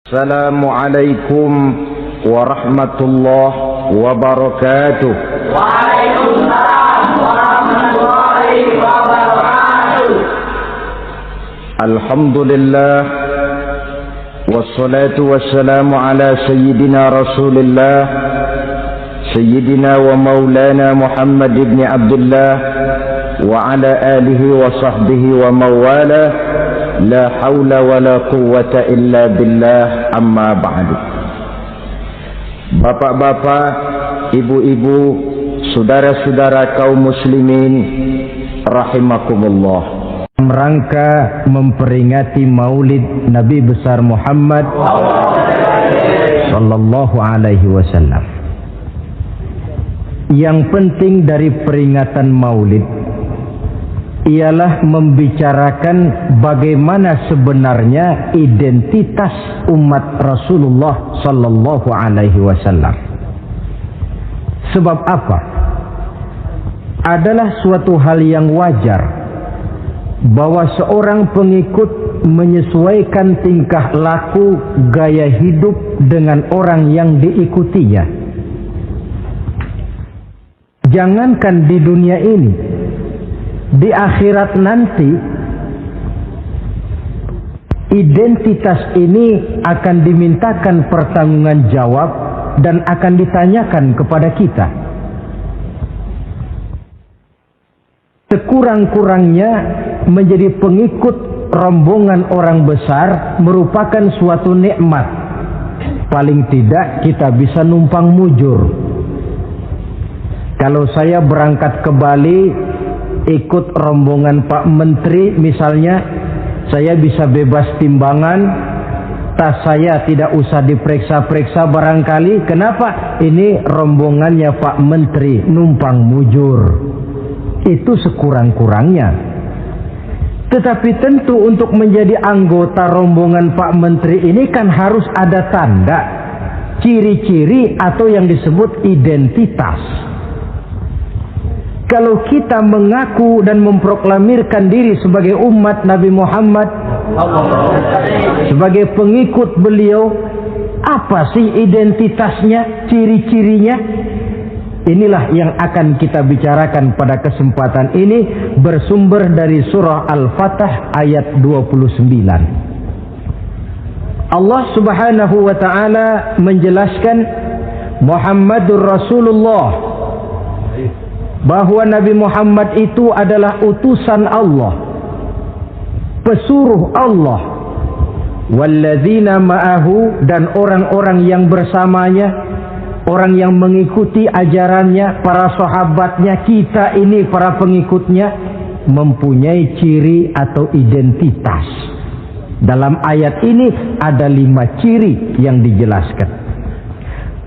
Assalamualaikum warahmatullahi wabarakatuh. Waalaikumsalam warahmatullahi wabarakatuh. Alhamdulillah wassalatu wassalamu ala sayyidina Rasulillah sayyidina wa maulana Muhammad ibn Abdullah wa ala alihi wa sahbihi wa mawala. La haula wa la quwwata illa billah, amma ba'du. Bapak-bapak, ibu-ibu, saudara-saudara kaum muslimin rahimakumullah. Rangka memperingati Maulid Nabi besar Muhammad sallallahu alaihi wasallam. Yang penting dari peringatan Maulid ialah membicarakan bagaimana sebenarnya identitas umat Rasulullah sallallahu alaihi wasallam. Sebab apa? Adalah suatu hal yang wajar bahwa seorang pengikut menyesuaikan tingkah laku, gaya hidup dengan orang yang diikutinya. Jangankan di dunia ini, di akhirat nanti identitas ini akan dimintakan pertanggungjan jawab dan akan ditanyakan kepada kita. Sekurang-kurangnya menjadi pengikut rombongan orang besar merupakan suatu nikmat. Paling tidak kita bisa numpang mujur. Kalau saya berangkat ke Bali ikut rombongan Pak Menteri misalnya, saya bisa bebas timbangan, tas saya tidak usah diperiksa-periksa barangkali. Kenapa? Ini rombongannya Pak Menteri, numpang mujur. Itu sekurang-kurangnya. Tetapi tentu untuk menjadi anggota rombongan Pak Menteri ini kan harus ada tanda, ciri-ciri atau yang disebut identitas. Kalau kita mengaku dan memproklamirkan diri sebagai umat Nabi Muhammad, sebagai pengikut beliau, apa sih identitasnya, ciri-cirinya? Inilah yang akan kita bicarakan pada kesempatan ini, bersumber dari surah Al-Fatah ayat 29. Allah Subhanahu wa taala menjelaskan Muhammadur Rasulullah, bahwa Nabi Muhammad itu adalah utusan Allah, pesuruh Allah. Walladzina ma'ahu, dan orang-orang yang bersamanya, orang yang mengikuti ajarannya, para sahabatnya, kita ini para pengikutnya, mempunyai ciri atau identitas. Dalam ayat ini ada 5 ciri yang dijelaskan.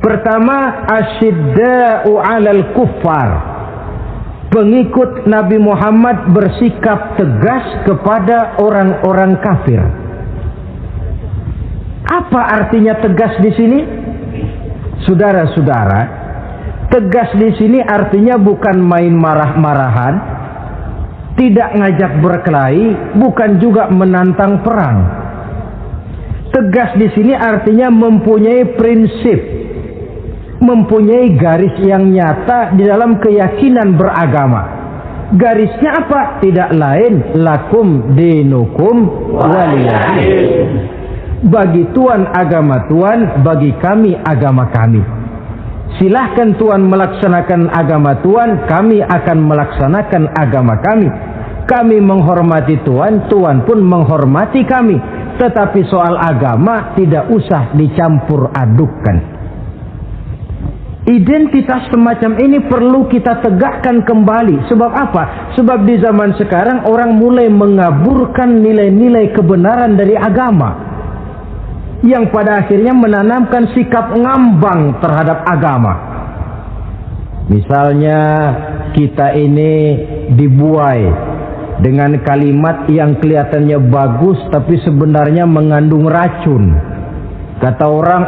Pertama, asyidda'u 'alal kuffar. Pengikut Nabi Muhammad bersikap tegas kepada orang-orang kafir. Apa artinya tegas di sini? Saudara-saudara, tegas di sini artinya bukan main marah-marahan, tidak ngajak berkelahi, bukan juga menantang perang. Tegas di sini artinya mempunyai prinsip, mempunyai garis yang nyata di dalam keyakinan beragama. Garisnya apa? Tidak lain, lakum dinukum waliyadin. Bagi Tuhan agama Tuhan, bagi kami agama kami. Silahkan Tuhan melaksanakan agama Tuhan, kami akan melaksanakan agama kami. Kami menghormati Tuhan, Tuhan pun menghormati kami. Tetapi soal agama tidak usah dicampur adukkan. Identitas semacam ini perlu kita tegakkan kembali. Sebab apa? Sebab di zaman sekarang orang mulai mengaburkan nilai-nilai kebenaran dari agama, yang pada akhirnya menanamkan sikap ngambang terhadap agama. Misalnya kita ini dibuai dengan kalimat yang kelihatannya bagus tapi sebenarnya mengandung racun. Kata orang,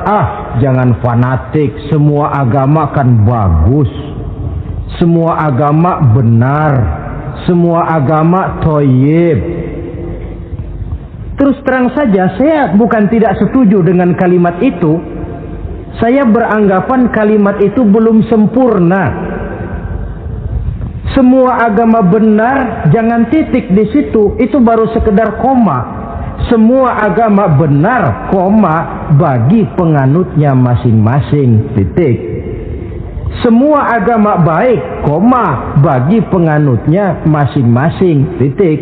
jangan fanatik, semua agama kan bagus, semua agama benar, semua agama thayyib. Terus terang saja, saya bukan tidak setuju dengan kalimat itu. Saya beranggapan kalimat itu belum sempurna. Semua agama benar, jangan titik di situ, itu baru sekedar koma. Semua agama benar, koma, bagi penganutnya masing-masing, titik. Semua agama baik, koma, bagi penganutnya masing-masing, titik.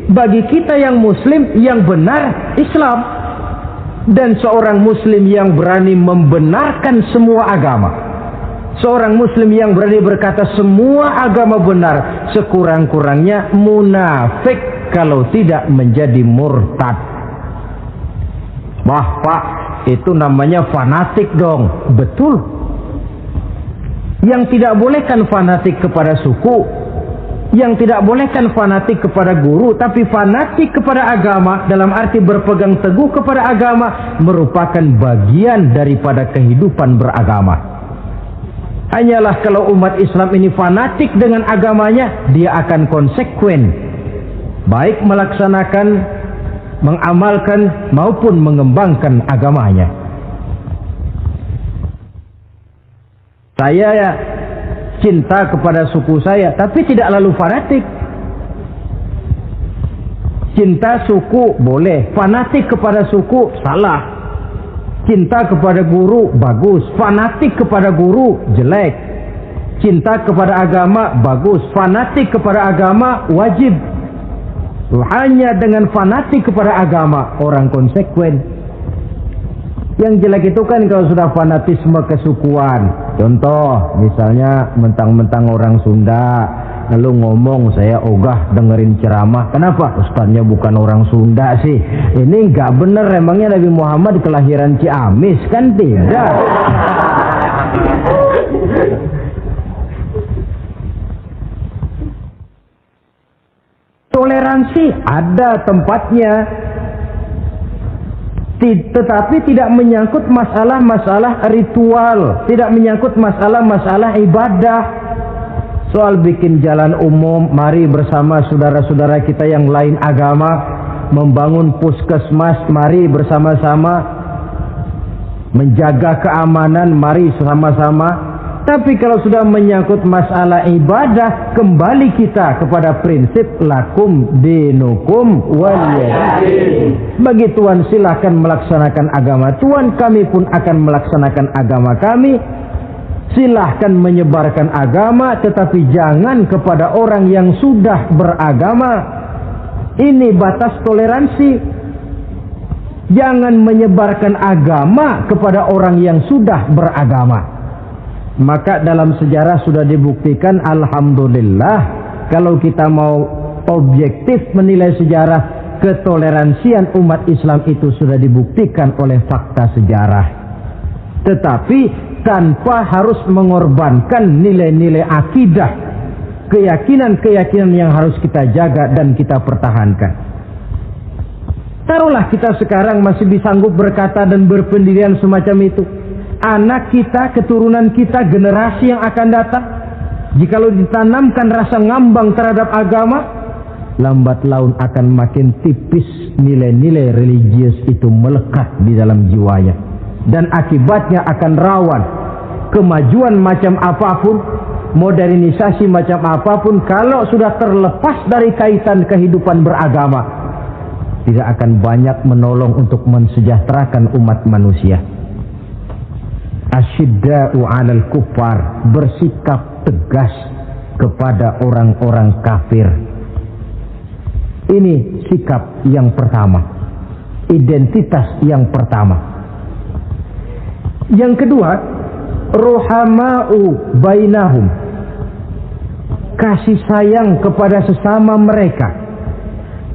Bagi kita yang muslim, yang benar Islam. Dan seorang muslim yang berani membenarkan semua agama, seorang muslim yang berani berkata semua agama benar, sekurang-kurangnya munafik kalau tidak menjadi murtad. Wah Pak, itu namanya fanatik dong. Betul. Yang tidak boleh kan fanatik kepada suku, yang tidak boleh kan fanatik kepada guru, tapi fanatik kepada agama dalam arti berpegang teguh kepada agama merupakan bagian daripada kehidupan beragama. Hanyalah kalau umat Islam ini fanatik dengan agamanya, dia akan konsekuen, baik melaksanakan, mengamalkan maupun mengembangkan agamanya. Saya cinta kepada suku saya, tapi tidak lalu fanatik. Cinta suku boleh, fanatik kepada suku salah. Cinta kepada guru bagus, fanatik kepada guru jelek. Cinta kepada agama bagus, fanatik kepada agama wajib. Hanya dengan fanatik kepada agama orang konsekuen. Yang jelek itu kan kalau sudah fanatisme kesukuan. Contoh, misalnya mentang-mentang orang Sunda, lalu ngomong saya ogah dengerin ceramah. Kenapa? Ustaznya bukan orang Sunda sih. Ini nggak bener, emangnya Nabi Muhammad kelahiran Ciamis? Kan tidak. Toleransi ada tempatnya, tetapi tidak menyangkut masalah-masalah ritual, tidak menyangkut masalah-masalah ibadah. Soal bikin jalan umum, mari bersama saudara-saudara kita yang lain agama membangun puskesmas, mari bersama-sama menjaga keamanan, mari sama-sama. Tapi kalau sudah menyangkut masalah ibadah, kembali kita kepada prinsip lakum dinukum waliyadin. Bagi Tuhan silahkan melaksanakan agama Tuhan, kami pun akan melaksanakan agama kami. Silahkan menyebarkan agama, tetapi jangan kepada orang yang sudah beragama. Ini batas toleransi. Jangan menyebarkan agama kepada orang yang sudah beragama. Maka dalam sejarah sudah dibuktikan, alhamdulillah, kalau kita mau objektif menilai sejarah, ketoleransian umat Islam itu sudah dibuktikan oleh fakta sejarah. Tetapi tanpa harus mengorbankan nilai-nilai akidah, keyakinan-keyakinan yang harus kita jaga dan kita pertahankan. Taruhlah kita sekarang masih disanggup berkata dan berpendirian semacam itu. Anak kita, keturunan kita, generasi yang akan datang, jikalau ditanamkan rasa ngambang terhadap agama, lambat laun akan makin tipis nilai-nilai religius itu melekat di dalam jiwanya. Dan akibatnya akan rawan kemajuan macam apapun, modernisasi macam apapun, kalau sudah terlepas dari kaitan kehidupan beragama, tidak akan banyak menolong untuk mensejahterakan umat manusia. Asyidda'u 'alal kuffar, bersikap tegas kepada orang-orang kafir. Ini sikap yang pertama, identitas yang pertama. Yang kedua, ruhama'u bainahum, kasih sayang kepada sesama mereka.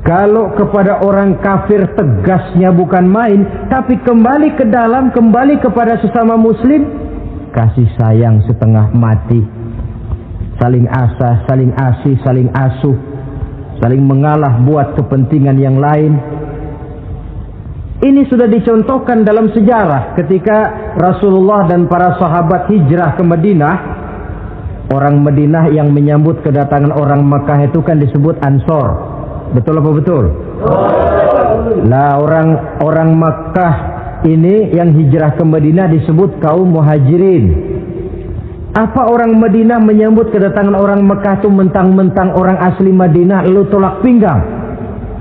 Kalau kepada orang kafir tegasnya bukan main, tapi kembali ke dalam, kembali kepada sesama muslim, kasih sayang setengah mati. Saling asah, saling asih, saling asuh, saling mengalah buat kepentingan yang lain. Ini sudah dicontohkan dalam sejarah ketika Rasulullah dan para sahabat hijrah ke Madinah. Orang Madinah yang menyambut kedatangan orang Mekah itu kan disebut Ansor. Betul apa betul? Lah orang Makkah ini yang hijrah ke Madinah disebut kaum muhajirin. Apa orang Madinah menyambut kedatangan orang Mekah itu mentang-mentang orang asli Madinah lalu tolak pinggang?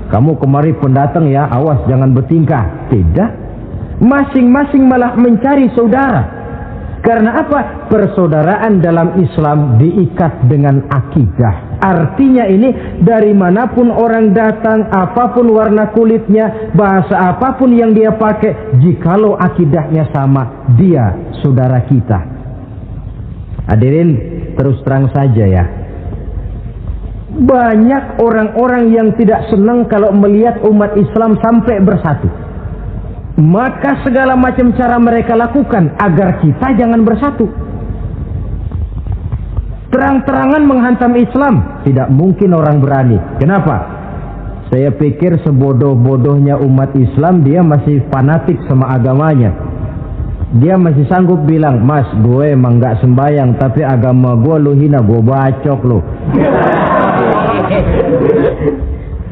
Kamu kemari pendatang ya, awas jangan bertingkah. Tidak. Masing-masing malah mencari saudara. Karena apa? Persaudaraan dalam Islam diikat dengan akidah. Artinya ini dari manapun orang datang, apapun warna kulitnya, bahasa apapun yang dia pakai, jikalau akidahnya sama, dia saudara kita. Hadirin, terus terang saja ya. Banyak orang-orang yang tidak senang kalau melihat umat Islam sampai bersatu. Maka segala macam cara mereka lakukan agar kita jangan bersatu. Terang-terangan menghantam Islam, tidak mungkin orang berani. Kenapa? Saya pikir sebodoh-bodohnya umat Islam dia masih fanatik sama agamanya. Dia masih sanggup bilang, mas gue emang gak sembayang, tapi agama gue lu hina, gue bacok lu.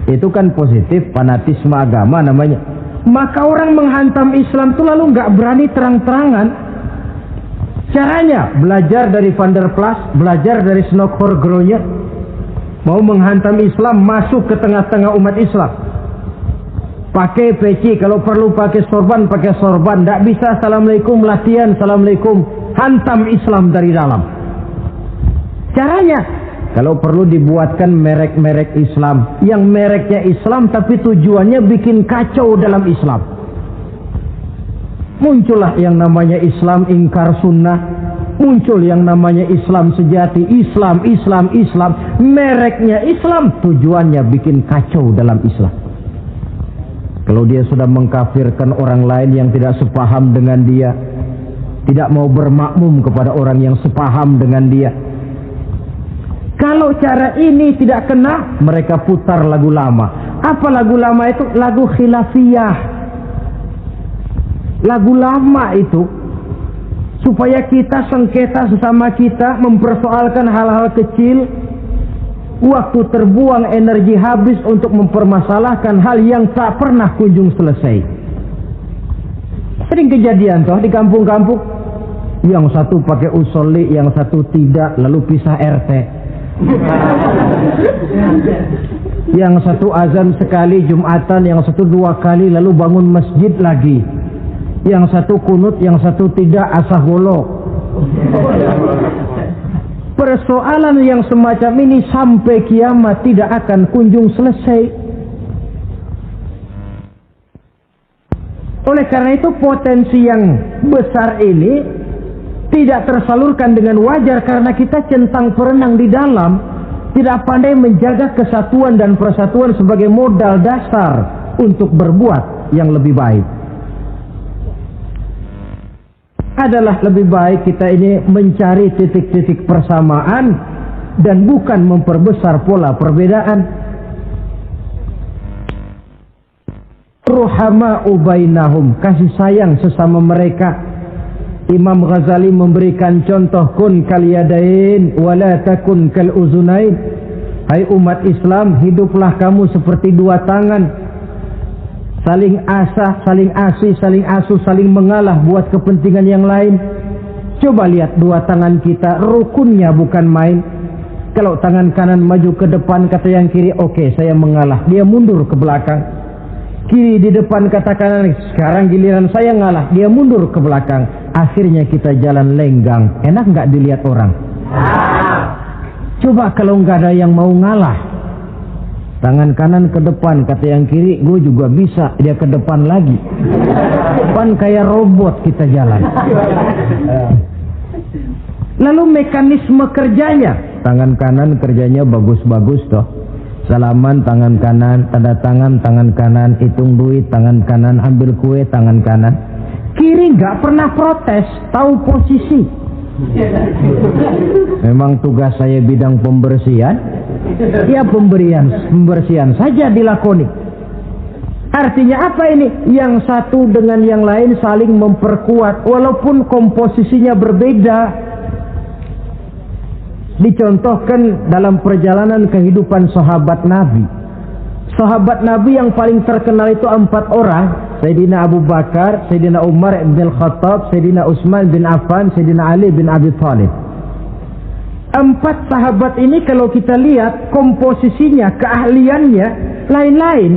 Itu kan positif, fanatisme agama namanya. Maka orang menghantam Islam itu lalu gak berani terang-terangan. Caranya, belajar dari Van der Plas, belajar dari Snokor-Gronya. Mau menghantam Islam, masuk ke tengah-tengah umat Islam. Pakai peci, kalau perlu pakai sorban, pakai sorban. Tidak bisa assalamualaikum, latihan assalamualaikum. Hantam Islam dari dalam. Caranya, kalau perlu dibuatkan merek-merek Islam. Yang mereknya Islam tapi tujuannya bikin kacau dalam Islam. Muncullah yang namanya Islam ingkar sunnah. Muncul yang namanya Islam sejati. Islam. Mereknya Islam, tujuannya bikin kacau dalam Islam. Kalau dia sudah mengkafirkan orang lain yang tidak sepaham dengan dia, tidak mau bermakmum kepada orang yang sepaham dengan dia. Kalau cara ini tidak kena, mereka putar lagu lama. Apa lagu lama itu? Lagu khilafiyah. Lagu lama itu supaya kita sengketa sesama kita, mempersoalkan hal-hal kecil. Waktu terbuang, energi habis untuk mempermasalahkan hal yang tak pernah kunjung selesai. Sering kejadian toh di kampung-kampung. Yang satu pakai usolli, yang satu tidak, lalu pisah RT. Yang satu azan sekali Jumatan, yang satu 2 kali, lalu bangun masjid lagi. Yang satu kunut, yang satu tidak, asaholo. Persoalan yang semacam ini sampai kiamat tidak akan kunjung selesai. Oleh karena itu potensi yang besar ini tidak tersalurkan dengan wajar karena kita centang perenang di dalam, tidak pandai menjaga kesatuan dan persatuan sebagai modal dasar untuk berbuat yang lebih baik. Adalah lebih baik kita ini mencari titik-titik persamaan dan bukan memperbesar pola perbedaan. Ruhama'u bainahum, kasih sayang sesama mereka. Imam Ghazali memberikan contoh kun kal yadain wala takun kal uzunain. Hai umat Islam, hiduplah kamu seperti 2 tangan. Saling asah, saling asih, saling asuh, saling mengalah buat kepentingan yang lain. Coba lihat 2 tangan kita, rukunnya bukan main. Kalau tangan kanan maju ke depan, kata yang kiri, oke, saya mengalah. Dia mundur ke belakang. Kiri di depan, kata kanan, sekarang giliran saya ngalah. Dia mundur ke belakang. Akhirnya kita jalan lenggang. Enak nggak dilihat orang? Coba kalau nggak ada yang mau ngalah. Tangan kanan ke depan, kata yang kiri, gue juga bisa. Dia ke depan lagi. Depan kayak robot kita jalan. Lalu mekanisme kerjanya, tangan kanan kerjanya bagus-bagus toh. Salaman tangan kanan, tanda tangan tangan kanan, hitung duit tangan kanan, ambil kue tangan kanan. Kiri nggak pernah protes, tahu posisi. Memang tugas saya bidang pembersihan. Ya pembersihan saja dilakoni. Artinya apa ini? Yang satu dengan yang lain saling memperkuat walaupun komposisinya berbeda. Dicontohkan dalam perjalanan kehidupan sahabat Nabi. Sahabat Nabi yang paling terkenal itu 4 orang. Sayyidina Abu Bakar, Sayyidina Umar bin Khattab, Sayyidina Utsman bin Affan, Sayyidina Ali bin Abi Thalib. 4 sahabat ini kalau kita lihat komposisinya, keahliannya lain-lain.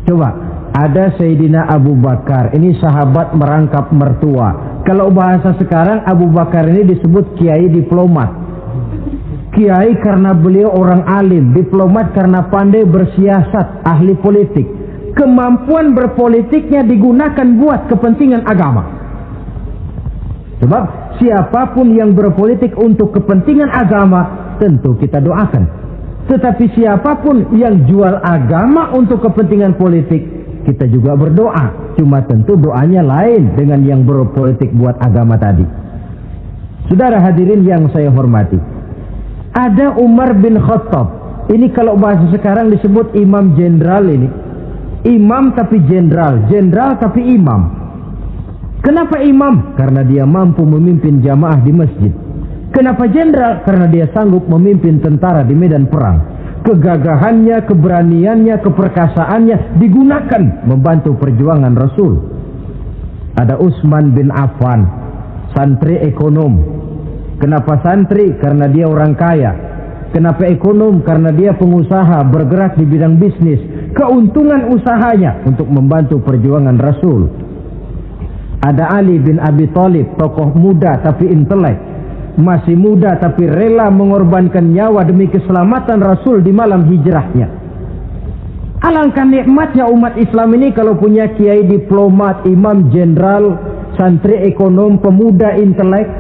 Coba, ada Sayyidina Abu Bakar, ini sahabat merangkap mertua. Kalau bahasa sekarang, Abu Bakar ini disebut kiai diplomat. Kiai karena beliau orang alim, diplomat karena pandai bersiasat, ahli politik. Kemampuan berpolitiknya digunakan buat kepentingan agama. Sebab siapapun yang berpolitik untuk kepentingan agama, tentu kita doakan. Tetapi siapapun yang jual agama untuk kepentingan politik, kita juga berdoa. Cuma tentu doanya lain dengan yang berpolitik buat agama tadi. Saudara hadirin yang saya hormati, ada Umar bin Khattab. Ini kalau bahasa sekarang disebut imam jenderal ini. Imam tapi jenderal, jenderal tapi imam. Kenapa imam? Karena dia mampu memimpin jamaah di masjid. Kenapa jenderal? Karena dia sanggup memimpin tentara di medan perang. Kegagahannya, keberaniannya, keperkasaannya digunakan membantu perjuangan Rasul. Ada Utsman bin Affan, santri ekonom. Kenapa santri? Karena dia orang kaya. Kenapa ekonom? Karena dia pengusaha bergerak di bidang bisnis. Keuntungan usahanya untuk membantu perjuangan Rasul. Ada Ali bin Abi Thalib, tokoh muda tapi intelek. Masih muda tapi rela mengorbankan nyawa demi keselamatan Rasul di malam hijrahnya. Alangkah nikmatnya umat Islam ini kalau punya kiai diplomat, imam jenderal, santri ekonom, pemuda intelek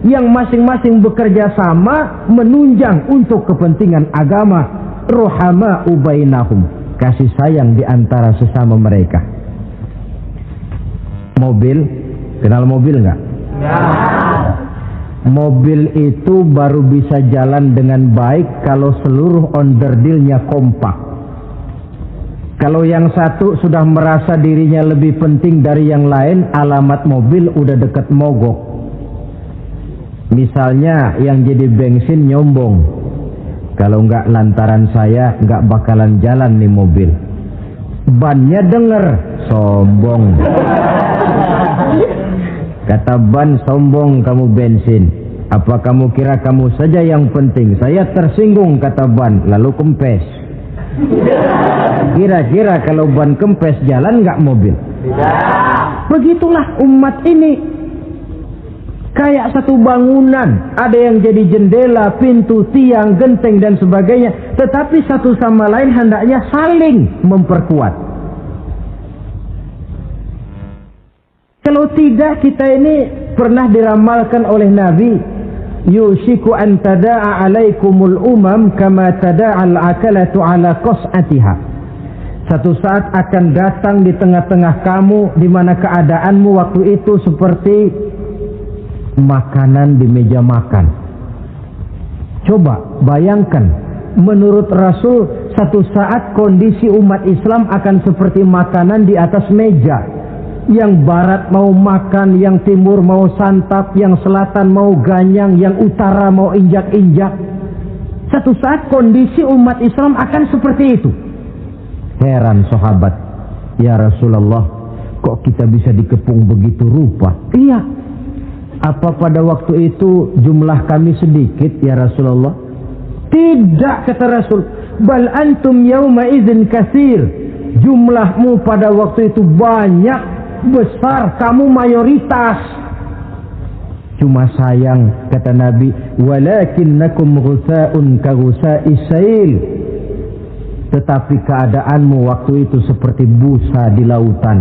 yang masing-masing bekerja sama menunjang untuk kepentingan agama. Ruhama ubainahum, kasih sayang di antara sesama mereka. Mobil, kenal mobil nggak? Ya. Mobil itu baru bisa jalan dengan baik kalau seluruh onderdilnya kompak. Kalau yang satu sudah merasa dirinya lebih penting dari yang lain, alamat mobil udah deket mogok. Misalnya yang jadi bensin nyombong, kalau nggak lantaran saya nggak bakalan jalan nih mobil. Bannya denger, sombong. Kata ban, sombong kamu bensin. Apa kamu kira kamu saja yang penting? Saya tersinggung, kata ban, lalu kempes. Kira-kira kalau ban kempes jalan nggak mobil? Begitulah umat ini. Kayak satu bangunan, ada yang jadi jendela, pintu, tiang, genteng dan sebagainya. Tetapi satu sama lain hendaknya saling memperkuat. Kalau tidak, kita ini pernah diramalkan oleh Nabi, yushiku an tada'a alaikumul umam kama tada'al akalatu ala qas'atiha. Satu saat akan datang di tengah-tengah kamu di mana keadaanmu waktu itu seperti makanan di meja makan. Coba bayangkan, menurut Rasul satu saat kondisi umat Islam akan seperti makanan di atas meja. Yang barat mau makan, yang timur mau santap, yang selatan mau ganyang, yang utara mau injak-injak. Satu saat kondisi umat Islam akan seperti itu. Heran sahabat, ya Rasulullah, kok kita bisa dikepung begitu rupa? Iya. Apa pada waktu itu jumlah kami sedikit ya Rasulullah? Tidak, kata Rasul. Bal antum yawma idzin katsir. Jumlahmu pada waktu itu banyak, besar, kamu mayoritas. Cuma sayang, kata Nabi, walakinnakum ghusaa'un ka ghusaa'is sail. Tetapi keadaanmu waktu itu seperti busa di lautan.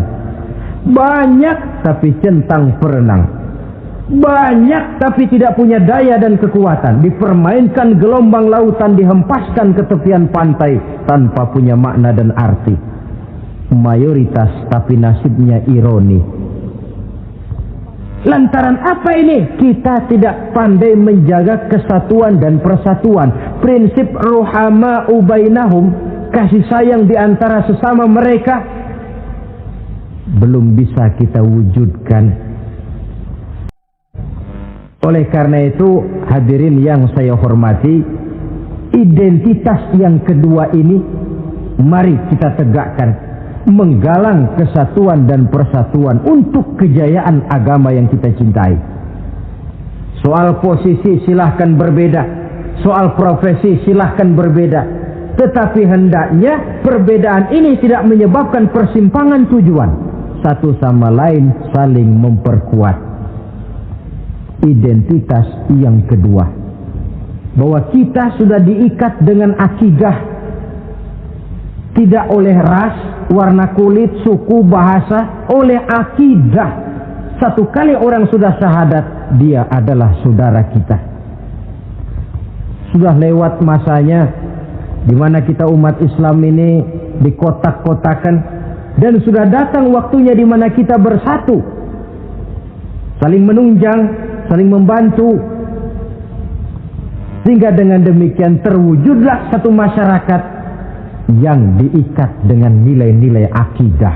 Banyak tapi centang perenang. Banyak tapi tidak punya daya dan kekuatan. Dipermainkan gelombang lautan, dihempaskan ke tepian pantai tanpa punya makna dan arti. Mayoritas tapi nasibnya ironi. Lantaran apa ini? Kita tidak pandai menjaga kesatuan dan persatuan. Prinsip ruhama ubainahum, kasih sayang di antara sesama mereka, belum bisa kita wujudkan. Oleh karena itu, hadirin yang saya hormati, identitas yang kedua ini mari kita tegakkan, menggalang kesatuan dan persatuan untuk kejayaan agama yang kita cintai. Soal posisi silahkan berbeda, soal profesi silahkan berbeda, tetapi hendaknya perbedaan ini tidak menyebabkan persimpangan tujuan. Satu sama lain saling memperkuat. Identitas yang kedua, bahwa kita sudah diikat dengan akidah, tidak oleh ras, warna kulit, suku, bahasa, oleh akidah. Satu kali orang sudah syahadat, dia adalah saudara kita. Sudah lewat masanya di mana kita umat Islam ini dikotak-kotakan, dan sudah datang waktunya di mana kita bersatu, saling menunjang, saling membantu, sehingga dengan demikian terwujudlah satu masyarakat yang diikat dengan nilai-nilai akidah.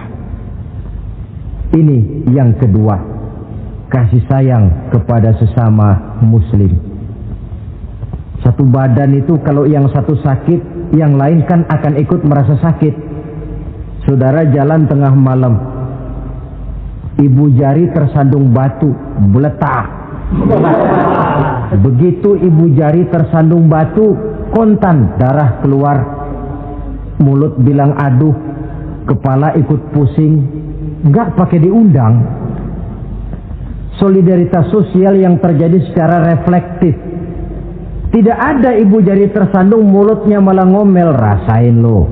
Ini yang kedua, kasih sayang kepada sesama muslim. Satu badan itu kalau yang satu sakit, yang lain kan akan ikut merasa sakit. Saudara jalan tengah malam, ibu jari tersandung batu, meletak. Begitu ibu jari tersandung batu, kontan, darah keluar, mulut bilang aduh, kepala ikut pusing, nggak pakai diundang. Solidaritas sosial yang terjadi secara reflektif. Tidak ada ibu jari tersandung mulutnya malah ngomel, rasain lo.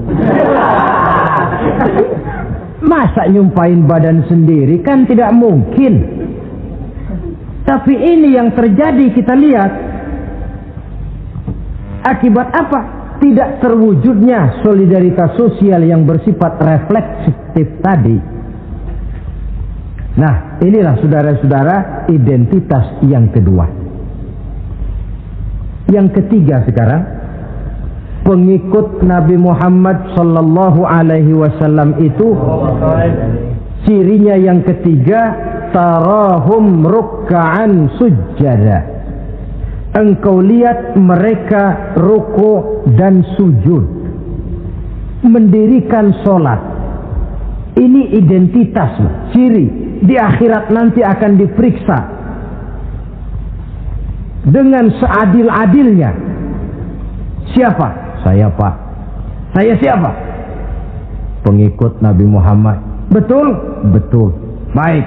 Masa nyumpain badan sendiri, kan tidak mungkin. Tapi ini yang terjadi, kita lihat. Akibat apa? Tidak terwujudnya solidaritas sosial yang bersifat refleksif tadi. Nah, inilah saudara-saudara identitas yang kedua. Yang ketiga sekarang, pengikut Nabi Muhammad sallallahu alaihi wasallam itu cirinya yang ketiga, tarahum ruk'an sujjada. Engkau lihat mereka ruku dan sujud, mendirikan solat. Ini identitas, ciri. Di akhirat nanti akan diperiksa dengan seadil-adilnya. Siapa? Saya, Pak. Saya siapa? Pengikut Nabi Muhammad. Betul? Betul. Baik.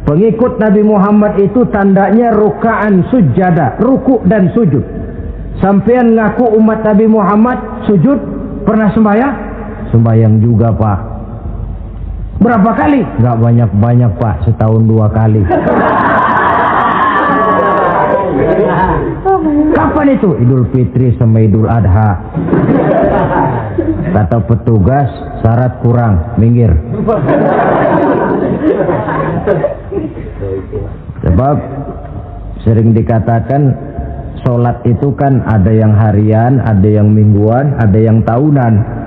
Pengikut Nabi Muhammad itu tandanya ruka'an sujada, ruku dan sujud. Sampean ngaku umat Nabi Muhammad, sujud, pernah sembahyang? Sembahyang juga, Pak. Berapa kali? Gak banyak-banyak, Pak, setahun 2 kali. Kapan itu? Idul Fitri sama Idul Adha. Kata petugas, syarat kurang, minggir. Sebab sering dikatakan sholat itu kan ada yang harian, ada yang mingguan, ada yang tahunan.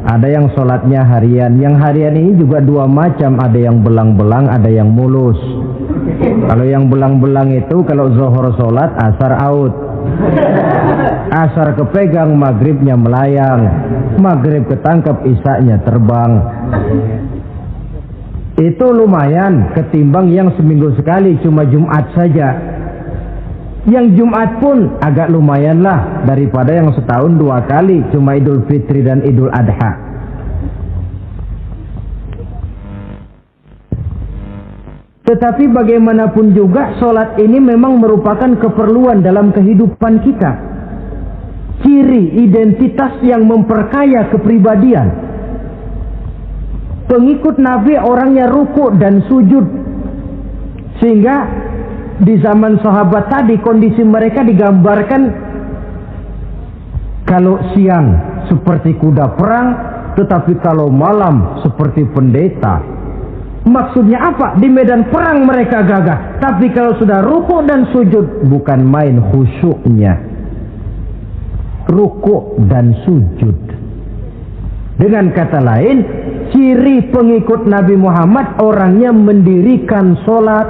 Ada yang sholatnya harian. Yang harian ini juga 2 macam, ada yang belang-belang, ada yang mulus. Kalau yang belang-belang itu kalau zuhur sholat, asar out. Asar kepegang, maghribnya melayang. Maghrib ketangkep, isaknya terbang. Itu lumayan ketimbang yang seminggu sekali cuma Jumat saja. Yang Jumat pun agak lumayan lah daripada yang setahun 2 kali cuma Idul Fitri dan Idul Adha. Tetapi bagaimanapun juga sholat ini memang merupakan keperluan dalam kehidupan kita. Ciri identitas yang memperkaya kepribadian. Pengikut Nabi orangnya ruku dan sujud. Sehingga di zaman sahabat tadi kondisi mereka digambarkan kalau siang seperti kuda perang, tetapi kalau malam seperti pendeta. Maksudnya apa? Di medan perang mereka gagah, tapi kalau sudah ruku dan sujud bukan main khusyuknya. Ruku dan sujud. Dengan kata lain, ciri pengikut Nabi Muhammad orangnya mendirikan sholat,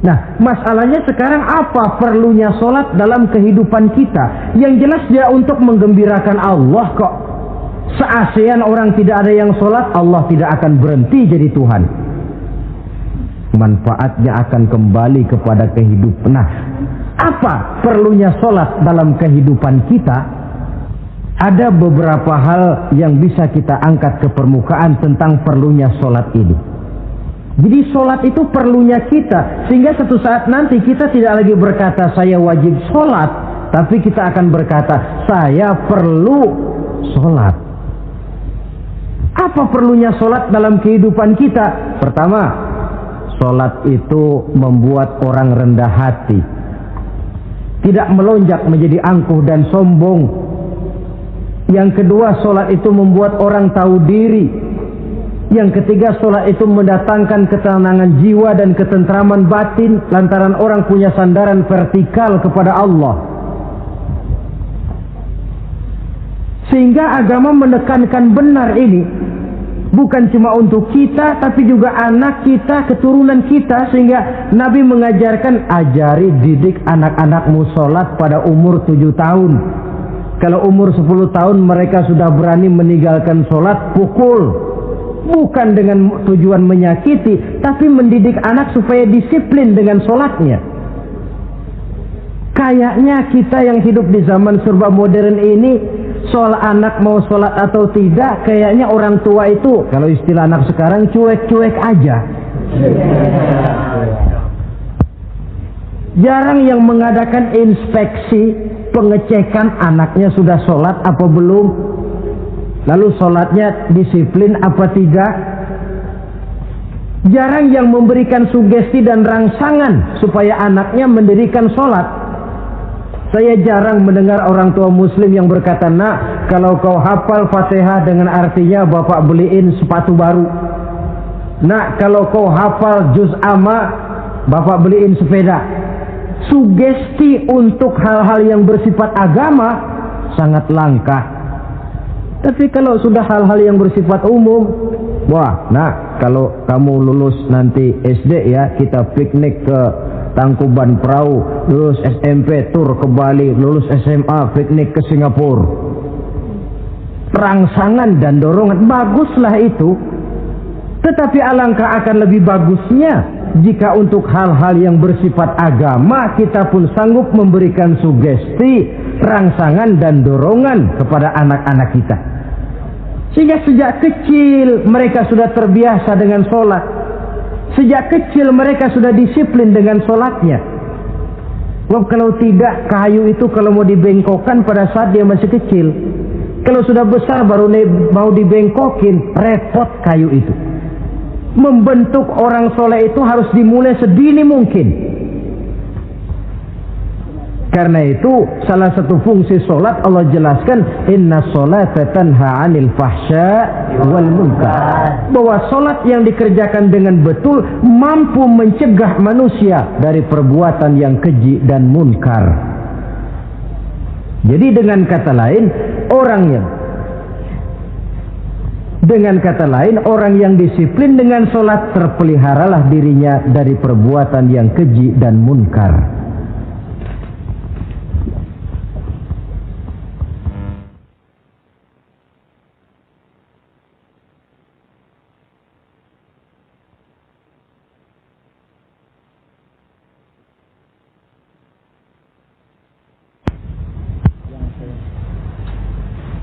Nah, masalahnya sekarang apa perlunya sholat dalam kehidupan kita? Yang jelas dia untuk menggembirakan Allah kok. Se-ASEAN orang tidak ada yang sholat, Allah tidak akan berhenti jadi Tuhan. Manfaatnya akan kembali kepada kehidupan. Nah, apa perlunya sholat dalam kehidupan kita? Ada beberapa hal yang bisa kita angkat ke permukaan tentang perlunya sholat ini. Jadi sholat itu perlunya kita, sehingga suatu saat nanti kita tidak lagi berkata saya wajib sholat, tapi kita akan berkata saya perlu sholat. Apa perlunya sholat dalam kehidupan kita? Pertama, sholat itu membuat orang rendah hati, tidak melonjak menjadi angkuh dan sombong. Yang kedua, sholat itu membuat orang tahu diri. Yang ketiga, sholat itu mendatangkan ketenangan jiwa dan ketentraman batin lantaran orang punya sandaran vertikal kepada Allah. Sehingga agama menekankan benar ini bukan cuma untuk kita, tapi juga anak kita, keturunan kita. Sehingga Nabi mengajarkan, ajari didik anak-anakmu sholat pada umur 7 tahun. Kalau umur 10 tahun mereka sudah berani meninggalkan sholat, pukul. Bukan dengan tujuan menyakiti, tapi mendidik anak supaya disiplin dengan sholatnya. Kayaknya kita yang hidup di zaman serba modern ini, soal anak mau sholat atau tidak, kayaknya orang tua itu, kalau istilah anak sekarang, cuek-cuek aja. Jarang yang mengadakan inspeksi, pengecekan anaknya sudah sholat apa belum, lalu sholatnya disiplin apa tidak. Jarang yang memberikan sugesti dan rangsangan supaya anaknya mendirikan sholat. Saya jarang mendengar orang tua muslim yang berkata, nak, kalau kau hafal Fatihah dengan artinya bapak beliin sepatu baru. Nak, kalau kau hafal juz amma, bapak beliin sepeda. Sugesti untuk hal-hal yang bersifat agama sangat langka. Tapi kalau sudah hal-hal yang bersifat umum, wah, nah, kalau kamu lulus nanti SD ya, kita piknik ke Tangkuban Perahu, lulus SMP tur ke Bali, lulus SMA piknik ke Singapura. Rangsangan dan dorongan, baguslah itu. Tetapi alangkah akan lebih bagusnya jika untuk hal-hal yang bersifat agama kita pun sanggup memberikan sugesti, rangsangan dan dorongan kepada anak-anak kita. Sehingga sejak kecil mereka sudah terbiasa dengan sholat. Sejak kecil mereka sudah disiplin dengan sholatnya. Sebab kalau tidak, kayu itu kalau mau dibengkokkan pada saat dia masih kecil. Kalau sudah besar baru mau dibengkokin, repot kayu itu. Membentuk orang soleh itu harus dimulai sedini mungkin. Karena itu salah satu fungsi solat Allah jelaskan, inna sholata tanha 'anil fahsya wal munkar. Bahwa solat yang dikerjakan dengan betul mampu mencegah manusia dari perbuatan yang keji dan munkar. Jadi dengan kata lain, orang yang disiplin dengan sholat, terpeliharalah dirinya dari perbuatan yang keji dan munkar.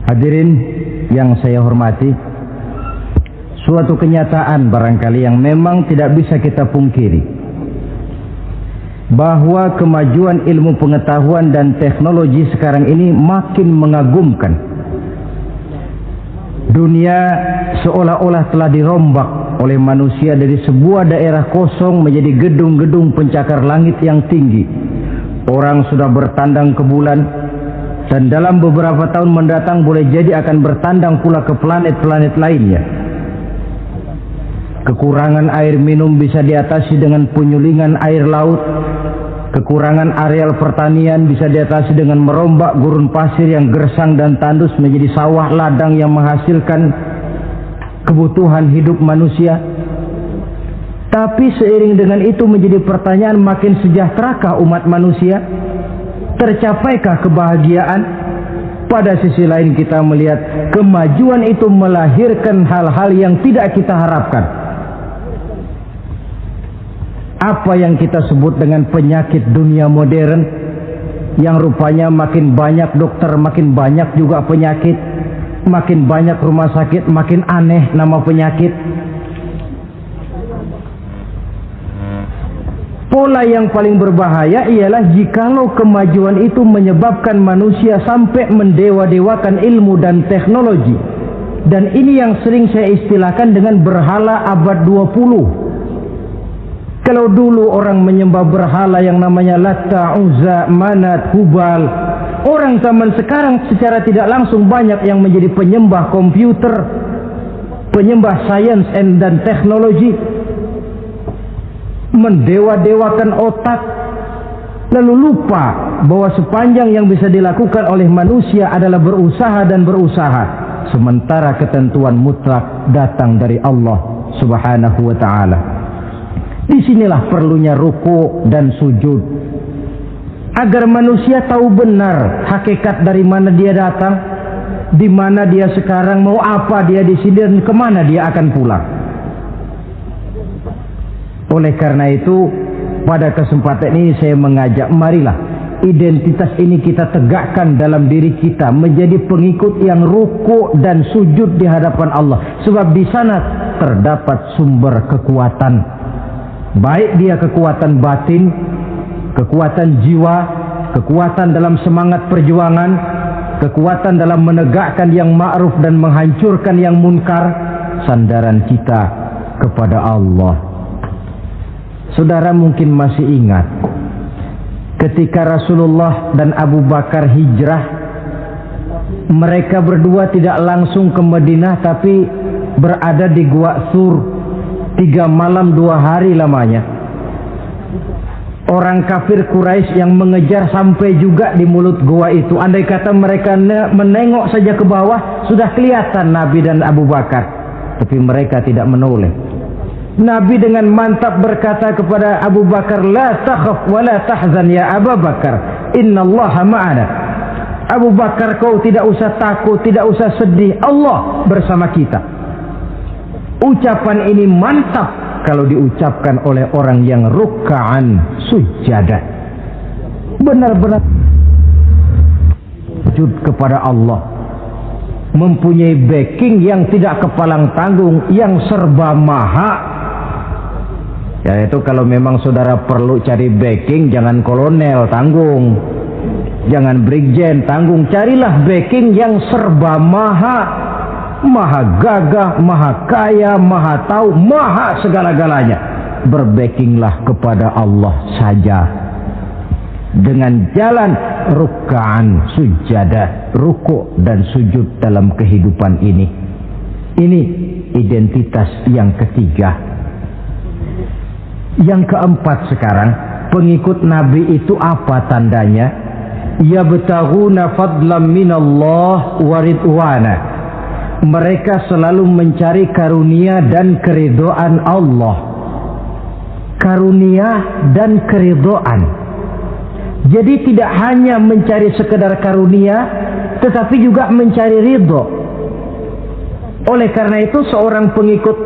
Hadirin yang saya hormati, suatu kenyataan barangkali yang memang tidak bisa kita pungkiri, bahwa kemajuan ilmu pengetahuan dan teknologi sekarang ini makin mengagumkan. Dunia seolah-olah telah dirombak oleh manusia dari sebuah daerah kosong menjadi gedung-gedung pencakar langit yang tinggi. Orang sudah bertandang ke bulan, dan dalam beberapa tahun mendatang boleh jadi akan bertandang pula ke planet-planet lainnya. Kekurangan air minum bisa diatasi dengan penyulingan air laut. Kekurangan areal pertanian bisa diatasi dengan merombak gurun pasir yang gersang dan tandus menjadi sawah ladang yang menghasilkan kebutuhan hidup manusia. Tapi seiring dengan itu menjadi pertanyaan, makin sejahterakah umat manusia? Tercapaikah kebahagiaan? Pada sisi lain kita melihat kemajuan itu melahirkan hal-hal yang tidak kita harapkan. Apa yang kita sebut dengan penyakit dunia modern, yang rupanya makin banyak dokter, makin banyak juga penyakit, makin banyak rumah sakit, makin aneh nama penyakit. Pola yang paling berbahaya ialah jikalau kemajuan itu menyebabkan manusia sampai mendewa-dewakan ilmu dan teknologi. Dan ini yang sering saya istilahkan dengan berhala abad 20. Kalau dulu orang menyembah berhala yang namanya Latta, Uzza, Manat, Hubal, orang zaman sekarang secara tidak langsung banyak yang menjadi penyembah komputer, penyembah sains dan teknologi, mendewa-dewakan otak, lalu lupa bahwa sepanjang yang bisa dilakukan oleh manusia adalah berusaha dan berusaha, sementara ketentuan mutlak datang dari Allah Subhanahu wa ta'ala. Disinilah perlunya ruku dan sujud, agar manusia tahu benar hakikat dari mana dia datang, di mana dia sekarang, mau apa dia di sini, dan kemana dia akan pulang. Oleh karena itu, pada kesempatan ini saya mengajak, marilah identitas ini kita tegakkan dalam diri kita, menjadi pengikut yang ruku dan sujud di hadapan Allah. Sebab di sana terdapat sumber kekuatan, baik dia kekuatan batin, kekuatan jiwa, kekuatan dalam semangat perjuangan, kekuatan dalam menegakkan yang ma'ruf dan menghancurkan yang munkar. Sandaran kita kepada Allah. Saudara mungkin masih ingat ketika Rasulullah dan Abu Bakar hijrah, mereka berdua tidak langsung ke Madinah tapi berada di Gua Sur, 3 malam 2 hari lamanya. Orang kafir Quraisy yang mengejar sampai juga di mulut gua itu. Andai kata mereka menengok saja ke bawah, sudah kelihatan Nabi dan Abu Bakar, tapi mereka tidak menoleh. Nabi dengan mantap berkata kepada Abu Bakar, la takhaf wa la tahzan ya Abu Bakar, innallaha ma'ana. Abu Bakar, kau tidak usah takut, tidak usah sedih, Allah bersama kita. Ucapan ini mantap kalau diucapkan oleh orang yang ruk'an sujada, benar-benar sujud kepada Allah, mempunyai backing yang tidak kepalang tanggung, yang serba maha. Yaitu kalau memang saudara perlu cari backing, jangan kolonel tanggung, jangan brigjen tanggung, carilah backing yang serba maha, maha gagah, maha kaya, maha tahu, maha segala-galanya. Berbackinglah kepada Allah saja dengan jalan ruk'an sujada, ruku' dan sujud dalam kehidupan ini. Ini identitas yang ketiga. Yang keempat sekarang, pengikut Nabi itu apa tandanya? Yabtaghuna fadlan minallah wa ridwana. Mereka selalu mencari karunia dan keridhaan Allah. Karunia dan keridhaan. Jadi tidak hanya mencari sekedar karunia, tetapi juga mencari ridho. Oleh karena itu seorang pengikut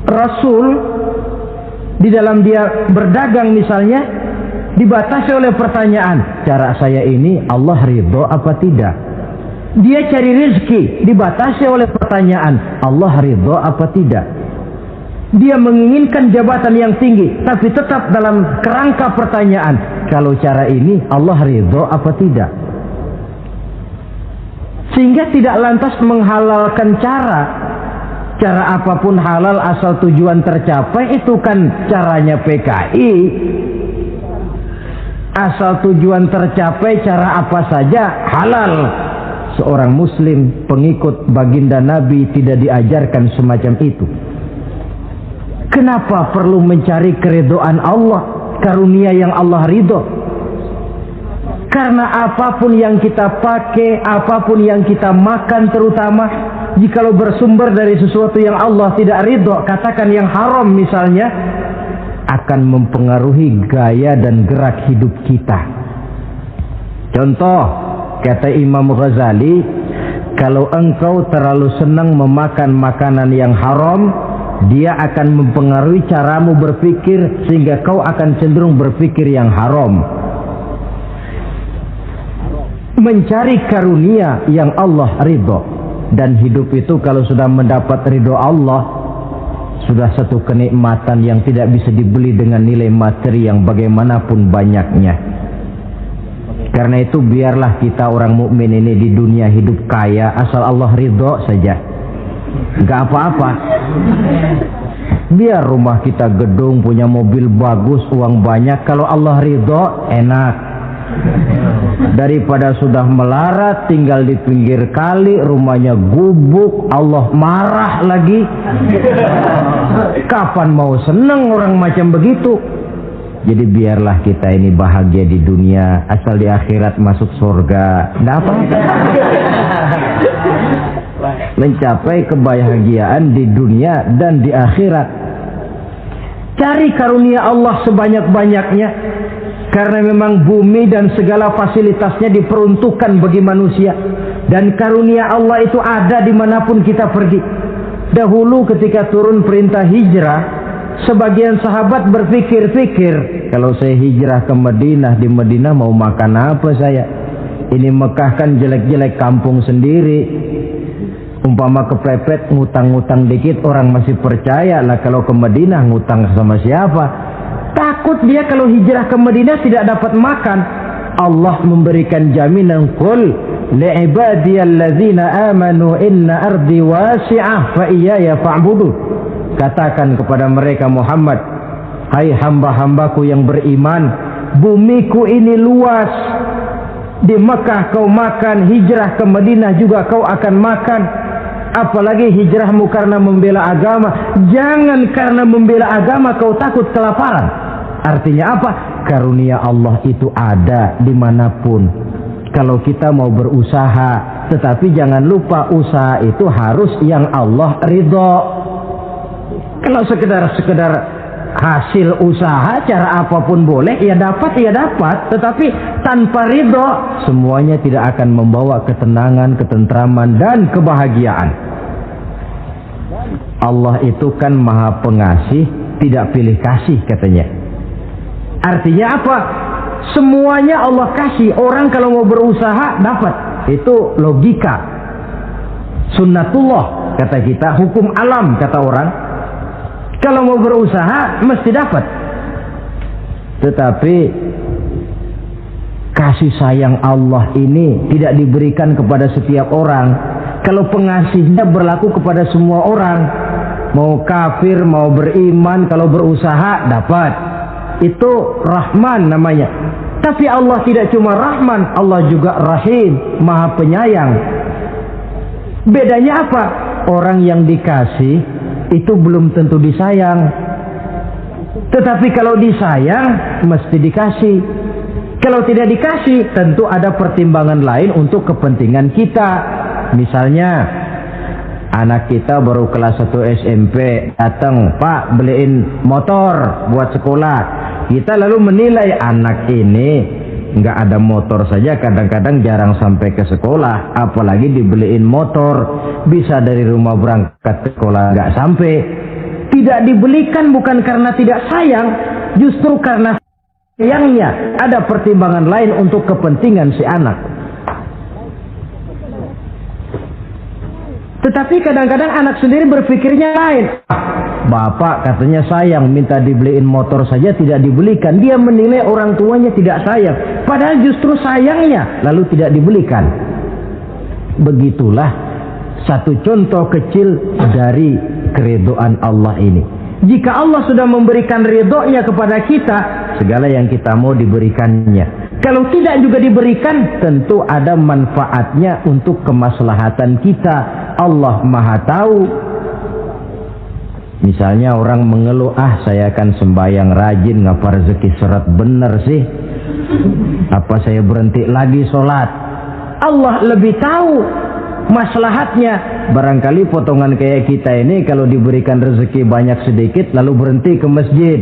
Rasul, di dalam dia berdagang misalnya, dibatasi oleh pertanyaan, cara saya ini Allah ridho apa tidak? Dia cari rezeki, dibatasi oleh pertanyaan, Allah ridho apa tidak? Dia menginginkan jabatan yang tinggi, tapi tetap dalam kerangka pertanyaan, kalau cara ini Allah ridho apa tidak? Sehingga tidak lantas menghalalkan cara apapun halal asal tujuan tercapai, itu kan caranya PKI. Asal tujuan tercapai cara apa saja halal. Seorang muslim pengikut baginda Nabi tidak diajarkan semacam itu. Kenapa perlu mencari keridhaan Allah, karunia yang Allah ridho? Karena apapun yang kita pakai, apapun yang kita makan terutama, Jikalau bersumber dari sesuatu yang Allah tidak ridho, katakan yang haram misalnya, akan mempengaruhi gaya dan gerak hidup kita. Contoh, kata Imam Ghazali, kalau engkau terlalu senang memakan makanan yang haram, dia akan mempengaruhi caramu berpikir sehingga kau akan cenderung berpikir yang haram. Mencari karunia yang Allah ridho, dan hidup itu kalau sudah mendapat ridho Allah, sudah satu kenikmatan yang tidak bisa dibeli dengan nilai materi yang bagaimanapun banyaknya. Karena itu biarlah kita orang mukmin ini di dunia hidup kaya asal Allah ridho saja. Gak apa-apa. Biar rumah kita gedung, punya mobil bagus, uang banyak, kalau Allah ridho enak. Daripada sudah melarat tinggal di pinggir kali, rumahnya gubuk, Allah marah lagi. Kapan mau senang orang macam begitu? Jadi biarlah kita ini bahagia di dunia, asal di akhirat masuk surga. Nggak apa-apa. Mencapai kebahagiaan di dunia dan di akhirat. Cari karunia Allah sebanyak-banyaknya. Karena memang bumi dan segala fasilitasnya diperuntukkan bagi manusia. Dan karunia Allah itu ada dimanapun kita pergi. Dahulu ketika turun perintah hijrah, sebagian sahabat berpikir-pikir, kalau saya hijrah ke Madinah, di Madinah mau makan apa saya? Ini Mekah kan jelek-jelek, kampung sendiri. Umpama kepepet ngutang-ngutang dikit orang masih percaya lah, kalau ke Madinah ngutang sama siapa? Takut dia kalau hijrah ke Madinah tidak dapat makan. Allah memberikan jaminan, qul li'ibadiyalladzina amanu inna ardi wasi'ah fa iyaya fa'budu. Katakan kepada mereka Muhammad, hai hamba-hambaku yang beriman, bumiku ini luas. Di Mekah kau makan, hijrah ke Madinah juga kau akan makan. Apalagi hijrahmu karena membela agama. Jangan karena membela agama kau takut kelaparan. Artinya apa? Karunia Allah itu ada dimanapun. Kalau kita mau berusaha, tetapi jangan lupa usaha itu harus yang Allah ridho. Kalau sekedar hasil usaha cara apapun boleh, ya dapat. Tetapi tanpa ridho, semuanya tidak akan membawa ketenangan, ketentraman, dan kebahagiaan. Allah itu kan maha pengasih, tidak pilih kasih katanya. Artinya apa? Semuanya Allah kasih. Orang kalau mau berusaha dapat. Itu logika. Sunnatullah kata kita, hukum alam kata orang. Kalau mau berusaha mesti dapat. Tetapi kasih sayang Allah ini tidak diberikan kepada setiap orang. Kalau pengasihnya berlaku kepada semua orang, mau kafir mau beriman, kalau berusaha dapat. Itu Rahman namanya. Tapi Allah tidak cuma Rahman, Allah juga Rahim, maha penyayang. Bedanya apa? Orang yang dikasih itu belum tentu disayang. Tetapi kalau disayang mesti dikasih. Kalau tidak dikasih tentu ada pertimbangan lain untuk kepentingan kita. Misalnya anak kita baru kelas 1 SMP datang, Pak beliin motor buat sekolah. Kita lalu menilai anak ini nggak ada motor saja kadang-kadang jarang sampai ke sekolah, apalagi dibeliin motor, bisa dari rumah berangkat ke sekolah nggak sampai. Tidak dibelikan bukan karena tidak sayang, justru karena sayangnya ada pertimbangan lain untuk kepentingan si anak. Tetapi kadang-kadang anak sendiri berpikirnya lain. Bapak katanya sayang, minta dibeliin motor saja tidak dibelikan. Dia menilai orang tuanya tidak sayang, padahal justru sayangnya lalu tidak dibelikan. Begitulah satu contoh kecil dari keridhaan Allah ini. Jika Allah sudah memberikan ridhonya kepada kita, segala yang kita mau diberikannya. Kalau tidak juga diberikan, tentu ada manfaatnya untuk kemaslahatan kita. Allah maha tahu. Misalnya orang mengeluh, saya akan sembahyang rajin, ngapa rezeki seret bener sih? Apa saya berhenti lagi sholat? Allah lebih tahu. maslahatnya. Barangkali potongan kayak kita ini kalau diberikan rezeki banyak sedikit lalu berhenti ke masjid.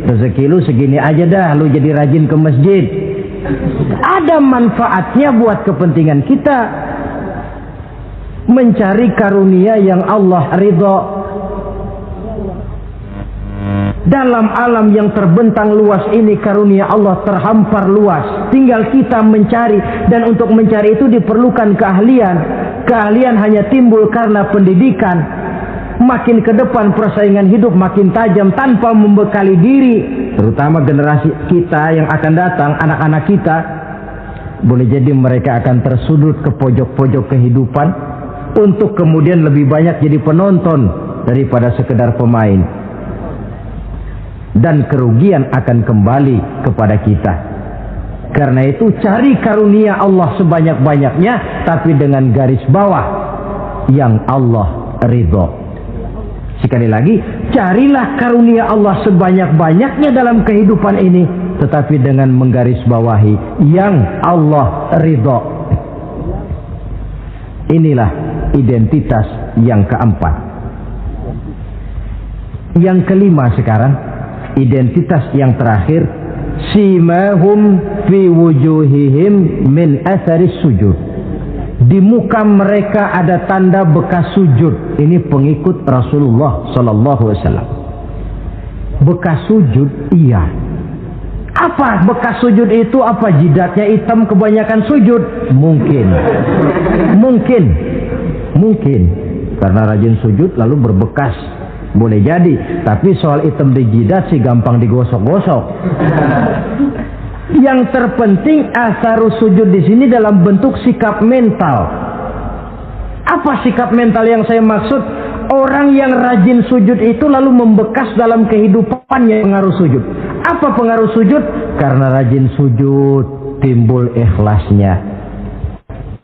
Rezeki lu segini aja dah, lu jadi rajin ke masjid. Ada manfaatnya buat kepentingan kita. Mencari karunia yang Allah ridho. Dalam alam yang terbentang luas ini karunia Allah terhampar luas. Tinggal kita mencari, dan untuk mencari itu diperlukan keahlian. Keahlian hanya timbul karena pendidikan. Makin ke depan persaingan hidup makin tajam tanpa membekali diri. Terutama generasi kita yang akan datang, anak-anak kita. Boleh jadi mereka akan tersudut ke pojok-pojok kehidupan untuk kemudian lebih banyak jadi penonton daripada sekedar pemain. Dan kerugian akan kembali kepada kita. Karena itu cari karunia Allah sebanyak-banyaknya, tapi dengan garis bawah yang Allah ridho. Sekali lagi, carilah karunia Allah sebanyak-banyaknya dalam kehidupan ini, tetapi dengan menggarisbawahi yang Allah ridho. Inilah identitas yang keempat. Yang kelima sekarang, identitas yang terakhir, simahum fi wujuhihim min atharis sujud. Di muka mereka ada tanda bekas sujud. Ini pengikut Rasulullah sallallahu alaihi wasallam. Bekas sujud, iya. Apa bekas sujud itu? Apa jidatnya hitam kebanyakan sujud? Mungkin. Karena rajin sujud lalu berbekas. Boleh jadi, tapi soal hitam di jidat sih gampang digosok-gosok. Yang terpenting asarus sujud di sini dalam bentuk sikap mental. Apa sikap mental yang saya maksud? Orang yang rajin sujud itu lalu membekas dalam kehidupannya pengaruh sujud. Apa pengaruh sujud? Karena rajin sujud timbul ikhlasnya.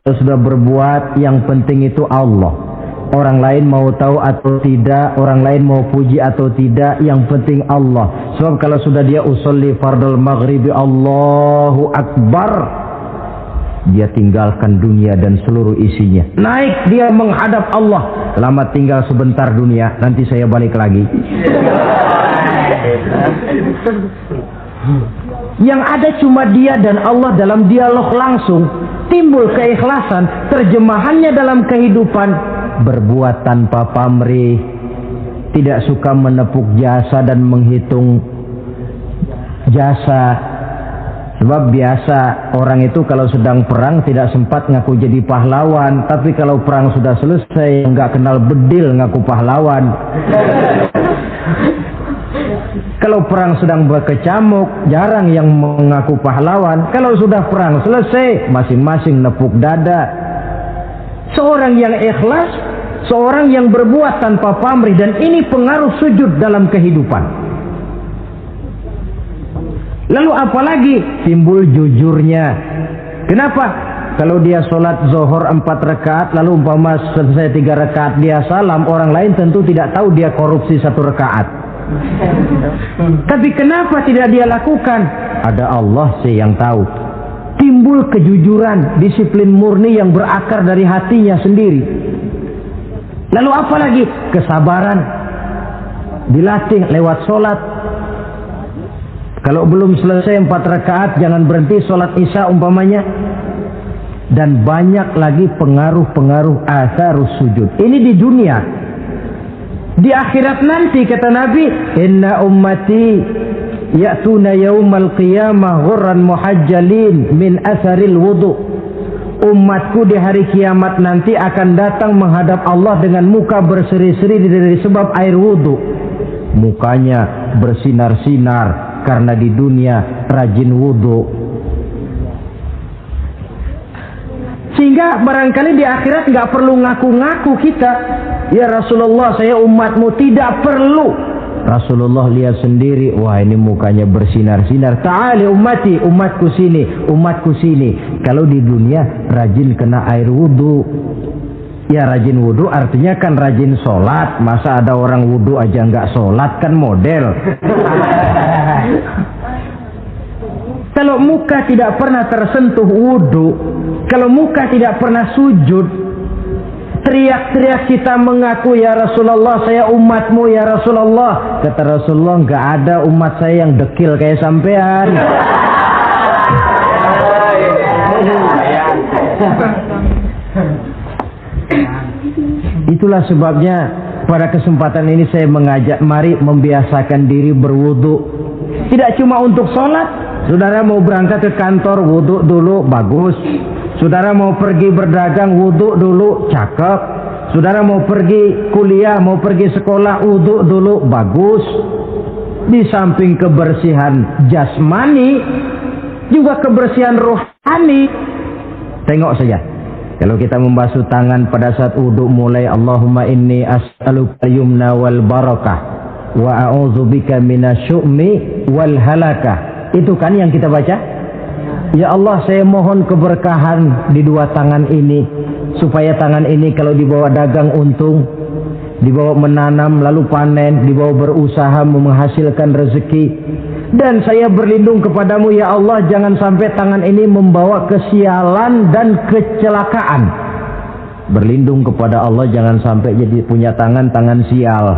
Sudah berbuat, yang penting itu Allah. Orang lain mau tahu atau tidak, orang lain mau puji atau tidak, yang penting Allah. Sebab kalau sudah dia usolli fardal maghribi Allahu Akbar, dia tinggalkan dunia dan seluruh isinya. Naik dia menghadap Allah. Selamat tinggal sebentar dunia, nanti saya balik lagi. Yang ada cuma dia dan Allah dalam dialog langsung. Timbul keikhlasan, terjemahannya dalam kehidupan. Berbuat tanpa pamrih, tidak suka menepuk jasa dan menghitung jasa. Sebab biasa orang itu kalau sedang perang tidak sempat ngaku jadi pahlawan, tapi kalau perang sudah selesai nggak kenal bedil ngaku pahlawan. Kalau perang sedang berkecamuk, jarang yang mengaku pahlawan. Kalau sudah perang selesai, masing-masing nepuk dada. Seorang yang ikhlas, seorang yang berbuat tanpa pamrih, dan ini pengaruh sujud dalam kehidupan. Lalu apalagi timbul jujurnya. Kenapa? Kalau dia sholat zuhur 4 rakaat, lalu umpama selesai 3 rakaat dia salam, orang lain tentu tidak tahu dia korupsi 1 rakaat. Tapi kenapa tidak dia lakukan? Ada Allah sih yang tahu. Timbul kejujuran, disiplin murni yang berakar dari hatinya sendiri. Lalu apa lagi? Kesabaran. Dilatih lewat sholat. Kalau belum selesai 4 rakaat, jangan berhenti sholat isya umpamanya. Dan banyak lagi pengaruh-pengaruh asarus sujud. Ini di dunia. Di akhirat nanti kata Nabi, inna ummati ya'tuna yaumal qiyamah ghurran muhajjalin min asaril wudu. Umatku di hari kiamat nanti akan datang menghadap Allah dengan muka berseri-seri dari sebab air wudu. Mukanya bersinar-sinar karena di dunia rajin wudu. Sehingga barangkali di akhirat nggak perlu ngaku-ngaku kita. Ya Rasulullah, saya umatmu, tidak perlu. Rasulullah lihat sendiri, wah ini mukanya bersinar-sinar. Ta'ali ummati, umatku sini, umatku sini. Kalau di dunia rajin kena air wudu. Ya rajin wudu artinya kan rajin sholat. Masa ada orang wudu aja nggak sholat, kan model. Kalau muka tidak pernah tersentuh wudu, kalau muka tidak pernah sujud, Teriak-teriak kita mengaku, ya Rasulullah, saya umatmu ya Rasulullah. Kata Rasulullah, nggak ada umat saya yang dekil kayak sampean. Itulah sebabnya pada kesempatan ini saya mengajak, mari membiasakan diri berwudu. Tidak cuma untuk sholat. Saudara mau berangkat ke kantor, wudu dulu, bagus. Saudara mau pergi berdagang, wudu dulu, cakep. Saudara mau pergi kuliah, mau pergi sekolah, wudu dulu, bagus. Di samping kebersihan jasmani, juga kebersihan rohani. Tengok saja. Kalau kita membasuh tangan pada saat wudu, mulai Allahumma inni as'aluka yumna wal barakah wa a'udzubika minasyu'mi wal halakah. Itu kan yang kita baca. Ya Allah, saya mohon keberkahan di dua tangan ini, supaya tangan ini kalau dibawa dagang untung, dibawa menanam lalu panen, dibawa berusaha menghasilkan rezeki. Dan saya berlindung kepadamu ya Allah, jangan sampai tangan ini membawa kesialan dan kecelakaan. Berlindung kepada Allah jangan sampai jadi punya tangan sial,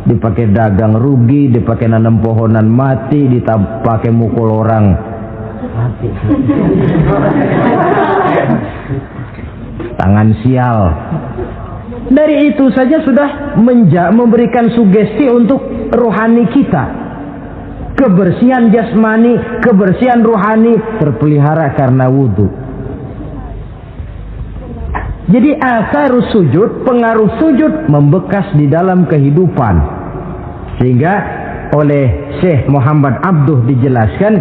dipakai dagang rugi, dipakai nanam pohonan mati, dipakai mukul orang mati. Tangan sial. Dari itu saja sudah memberikan sugesti untuk rohani kita. Kebersihan jasmani, kebersihan rohani terpelihara karena wudu. Jadi asarus sujud, pengaruh sujud membekas di dalam kehidupan. Sehingga oleh Syekh Muhammad Abduh dijelaskan,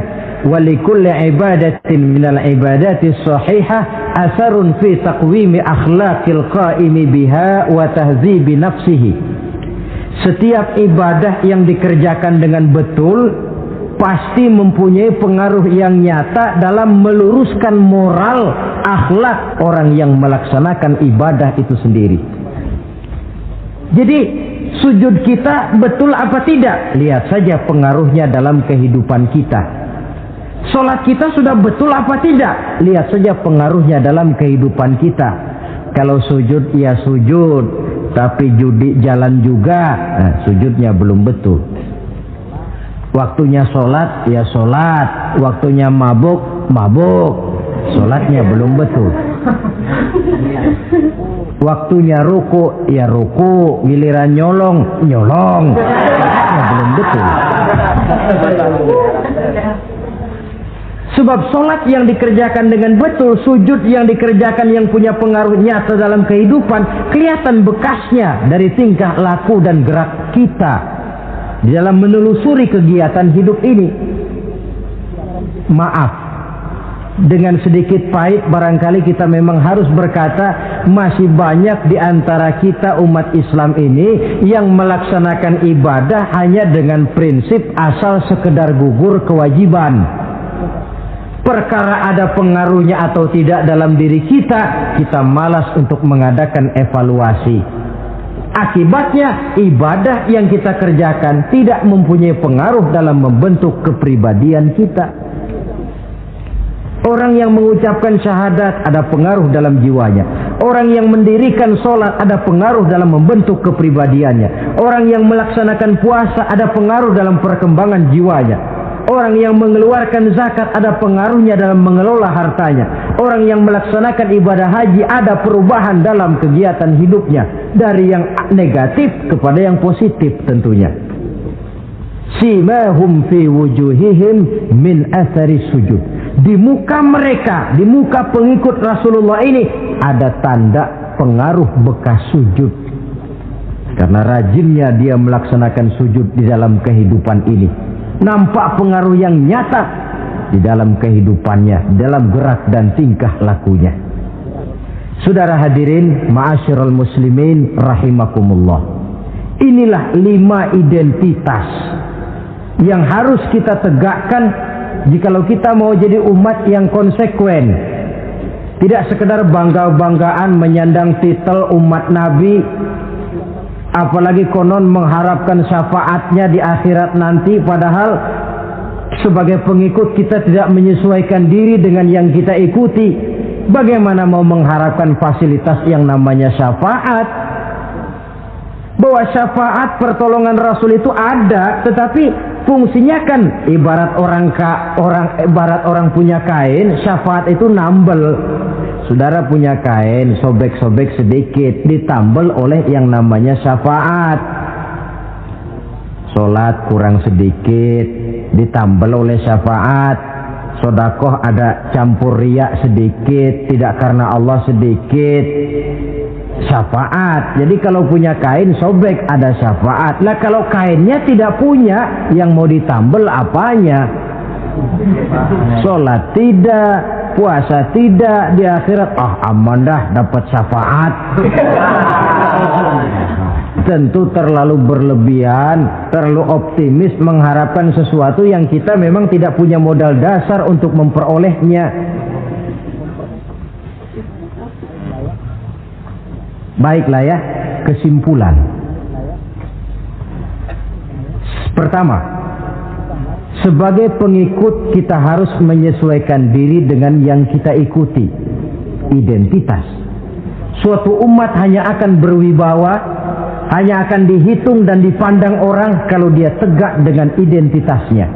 walikulli ibadatin minal ibadati sahihah asarun fi taqwimi akhlaqil qaimi biha wa tahzibi nafsihi. Setiap ibadah yang dikerjakan dengan betul pasti mempunyai pengaruh yang nyata dalam meluruskan moral akhlak orang yang melaksanakan ibadah itu sendiri. Jadi sujud kita betul apa tidak? Lihat saja pengaruhnya dalam kehidupan kita. Sholat kita sudah betul apa tidak? Lihat saja pengaruhnya dalam kehidupan kita. Kalau sujud ya sujud, tapi judi jalan juga, nah, sujudnya belum betul. Waktunya sholat ya sholat, waktunya mabuk, sholatnya belum betul. Waktunya ruku ya ruku, giliran nyolong, sholatnya belum betul. Sebab sholat yang dikerjakan dengan betul, sujud yang dikerjakan yang punya pengaruh nyata dalam kehidupan, kelihatan bekasnya dari tingkah laku dan gerak kita di dalam menelusuri kegiatan hidup ini. Maaf, dengan sedikit pahit barangkali kita memang harus berkata, masih banyak di antara kita umat Islam ini yang melaksanakan ibadah hanya dengan prinsip asal sekedar gugur kewajiban. Perkara ada pengaruhnya atau tidak dalam diri kita, kita malas untuk mengadakan evaluasi. Akibatnya ibadah yang kita kerjakan tidak mempunyai pengaruh dalam membentuk kepribadian kita. Orang yang mengucapkan syahadat ada pengaruh dalam jiwanya. Orang yang mendirikan sholat ada pengaruh dalam membentuk kepribadiannya. Orang yang melaksanakan puasa ada pengaruh dalam perkembangan jiwanya. Orang yang mengeluarkan zakat ada pengaruhnya dalam mengelola hartanya. Orang yang melaksanakan ibadah haji ada perubahan dalam kegiatan hidupnya. Dari yang negatif kepada yang positif tentunya. Simahum fi wujuhihim min athari sujud. Di muka mereka, di muka pengikut Rasulullah ini ada tanda pengaruh bekas sujud. Karena rajinnya dia melaksanakan sujud di dalam kehidupan ini. Nampak pengaruh yang nyata di dalam kehidupannya, dalam gerak dan tingkah lakunya. Saudara hadirin, ma'asyiral muslimin rahimakumullah. Inilah 5 identitas yang harus kita tegakkan jikalau kita mau jadi umat yang konsekuen. Tidak sekedar bangga-banggaan menyandang titel umat Nabi, apalagi konon mengharapkan syafaatnya di akhirat nanti, padahal sebagai pengikut kita tidak menyesuaikan diri dengan yang kita ikuti. bagaimana mau mengharapkan fasilitas yang namanya syafaat? Bahwa syafaat pertolongan Rasul itu ada, tetapi fungsinya kan ibarat orang punya kain, syafaat itu nambel. Saudara punya kain, sobek-sobek sedikit, ditambel oleh yang namanya syafaat. Sholat kurang sedikit, ditambel oleh syafaat. Sodakoh ada campur riak sedikit, tidak karena Allah sedikit, syafaat. Jadi kalau punya kain sobek ada syafaat. Lah kalau kainnya tidak punya, yang mau ditambel apanya? Sholat tidak, puasa tidak, di akhirat aman dah dapat syafaat. Tentu terlalu berlebihan, terlalu optimis mengharapkan sesuatu yang kita memang tidak punya modal dasar untuk memperolehnya. Baiklah ya, kesimpulan. Pertama, sebagai pengikut kita harus menyesuaikan diri dengan yang kita ikuti. Identitas. Suatu umat hanya akan berwibawa, hanya akan dihitung dan dipandang orang kalau dia tegak dengan identitasnya.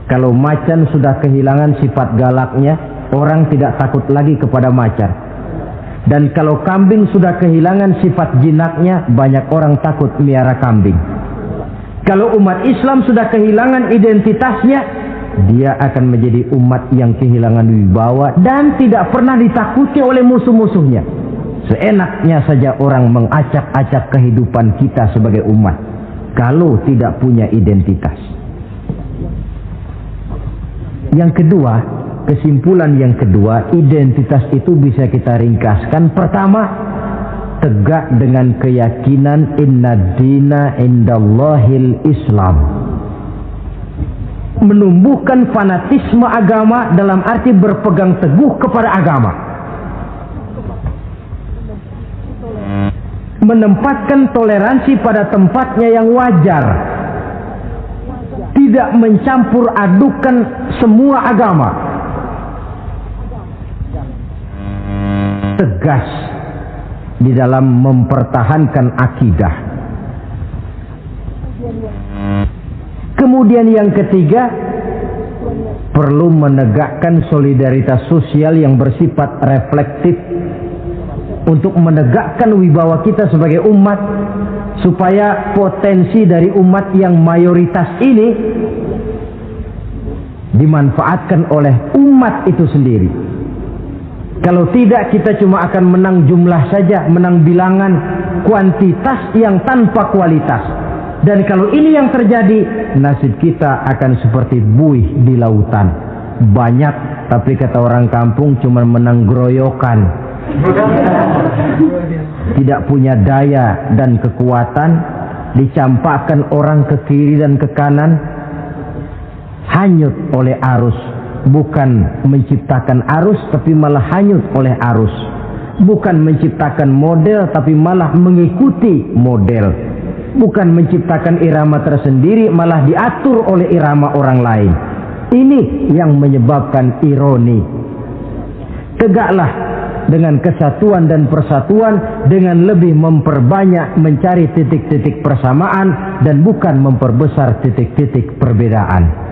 Kalau macan sudah kehilangan sifat galaknya, orang tidak takut lagi kepada macan. Dan kalau kambing sudah kehilangan sifat jinaknya, banyak orang takut miara kambing. Kalau umat Islam sudah kehilangan identitasnya, dia akan menjadi umat yang kehilangan wibawa dan tidak pernah ditakuti oleh musuh-musuhnya. Seenaknya saja orang mengacak-acak kehidupan kita sebagai umat kalau tidak punya identitas. Yang kedua, kesimpulan yang kedua, identitas itu bisa kita ringkaskan. Pertama, tegak dengan keyakinan inna dina indallahil Islam. Menumbuhkan fanatisme agama dalam arti berpegang teguh kepada agama. Menempatkan toleransi pada tempatnya yang wajar. Tidak mencampur adukan semua agama. Tegas di dalam mempertahankan akidah. Kemudian yang ketiga, perlu menegakkan solidaritas sosial yang bersifat reflektif untuk menegakkan wibawa kita sebagai umat, supaya potensi dari umat yang mayoritas ini dimanfaatkan oleh umat itu sendiri. Kalau tidak, kita cuma akan menang jumlah saja, menang bilangan, kuantitas yang tanpa kualitas. Dan kalau ini yang terjadi, nasib kita akan seperti buih di lautan. Banyak, tapi kata orang kampung cuma menang geroyokan. Tidak punya daya dan kekuatan, dicampakkan orang ke kiri dan ke kanan, hanyut oleh arus. Bukan menciptakan arus, tapi malah hanyut oleh arus. Bukan menciptakan model, tapi malah mengikuti model. Bukan menciptakan irama tersendiri, malah diatur oleh irama orang lain. Ini yang menyebabkan ironi. Tegaklah dengan kesatuan dan persatuan, dengan lebih memperbanyak mencari titik-titik persamaan dan bukan memperbesar titik-titik perbedaan.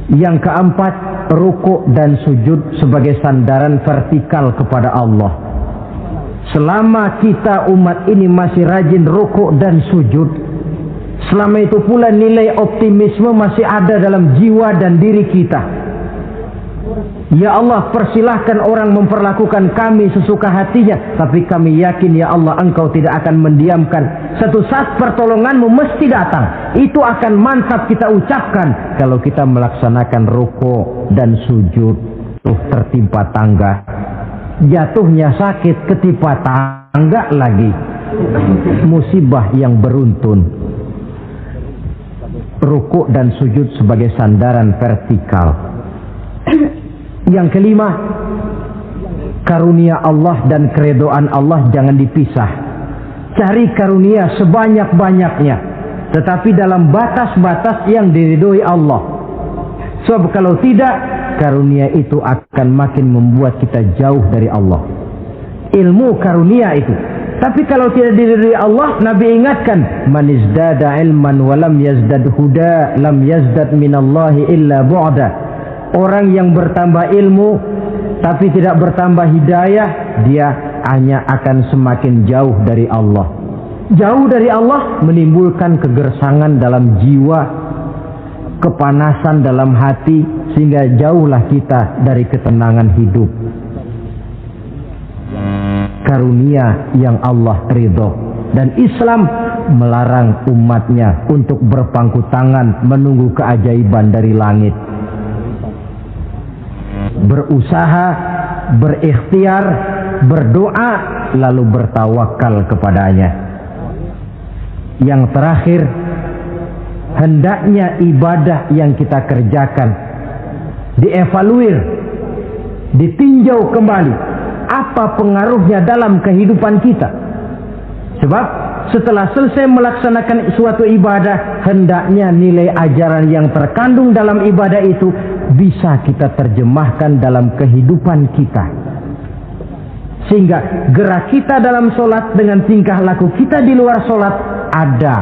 Yang keempat, rukuk dan sujud sebagai sandaran vertikal kepada Allah. Selama kita umat ini masih rajin rukuk dan sujud, selama itu pula nilai optimisme masih ada dalam jiwa dan diri kita. Ya Allah, persilahkan orang memperlakukan kami sesuka hatinya, tapi kami yakin ya Allah, Engkau tidak akan mendiamkan. Satu saat pertolonganmu mesti datang. Itu akan mantap kita ucapkan kalau kita melaksanakan rukuk dan sujud. Tertimpa tangga, jatuhnya sakit, ketimpa tangga lagi, musibah yang beruntun. Rukuk dan sujud sebagai sandaran vertikal. Yang kelima, karunia Allah dan keredoan Allah jangan dipisah. Cari karunia sebanyak-banyaknya, tetapi dalam batas-batas yang diridhoi Allah. Sebab kalau tidak, karunia itu akan makin membuat kita jauh dari Allah. Ilmu karunia itu. Tapi kalau tidak dari Allah, Nabi ingatkan, man izdada ilman wa lam yazdad huda lam yazdad minallahi illa bu'da. Orang yang bertambah ilmu tapi tidak bertambah hidayah, dia hanya akan semakin jauh dari Allah. Jauh dari Allah menimbulkan kegersangan dalam jiwa, kepanasan dalam hati, sehingga jauhlah kita dari ketenangan hidup. Karunia yang Allah ridho, dan Islam melarang umatnya untuk berpangku tangan menunggu keajaiban dari langit. Berusaha, berikhtiar, berdoa, lalu bertawakal kepadanya. Yang terakhir, hendaknya ibadah yang kita kerjakan dievaluir, ditinjau kembali apa pengaruhnya dalam kehidupan kita. Sebab setelah selesai melaksanakan suatu ibadah, hendaknya nilai ajaran yang terkandung dalam ibadah itu bisa kita terjemahkan dalam kehidupan kita. Sehingga gerak kita dalam sholat dengan tingkah laku kita di luar sholat ada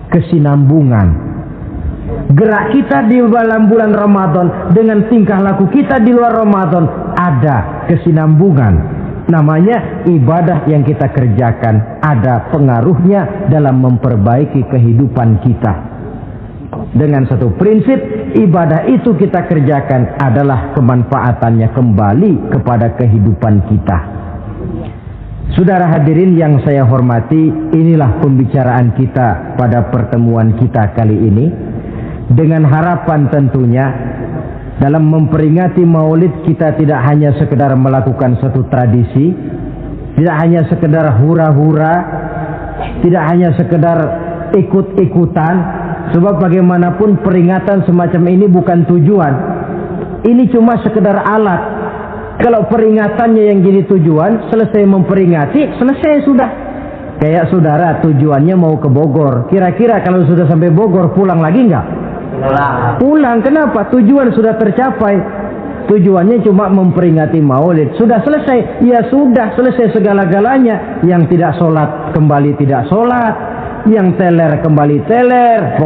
kesinambungan. Gerak kita di dalam bulan Ramadan dengan tingkah laku kita di luar Ramadan ada kesinambungan. Namanya ibadah yang kita kerjakan ada pengaruhnya dalam memperbaiki kehidupan kita. Dengan satu prinsip, ibadah itu kita kerjakan adalah kemanfaatannya kembali kepada kehidupan kita. Saudara hadirin yang saya hormati, inilah pembicaraan kita pada pertemuan kita kali ini. Dengan harapan tentunya dalam memperingati Maulid kita tidak hanya sekedar melakukan satu tradisi, tidak hanya sekedar hura-hura, tidak hanya sekedar ikut-ikutan. Sebab bagaimanapun peringatan semacam ini bukan tujuan. Ini cuma sekedar alat. Kalau peringatannya yang jadi tujuan, selesai memperingati, selesai sudah. Kayak saudara tujuannya mau ke Bogor. Kira-kira kalau sudah sampai Bogor pulang lagi enggak? Pulang. Kenapa? Tujuan sudah tercapai. Tujuannya cuma memperingati Maulid. Sudah selesai. Ya sudah selesai segala-galanya. Yang tidak sholat kembali tidak sholat, yang teler kembali teler.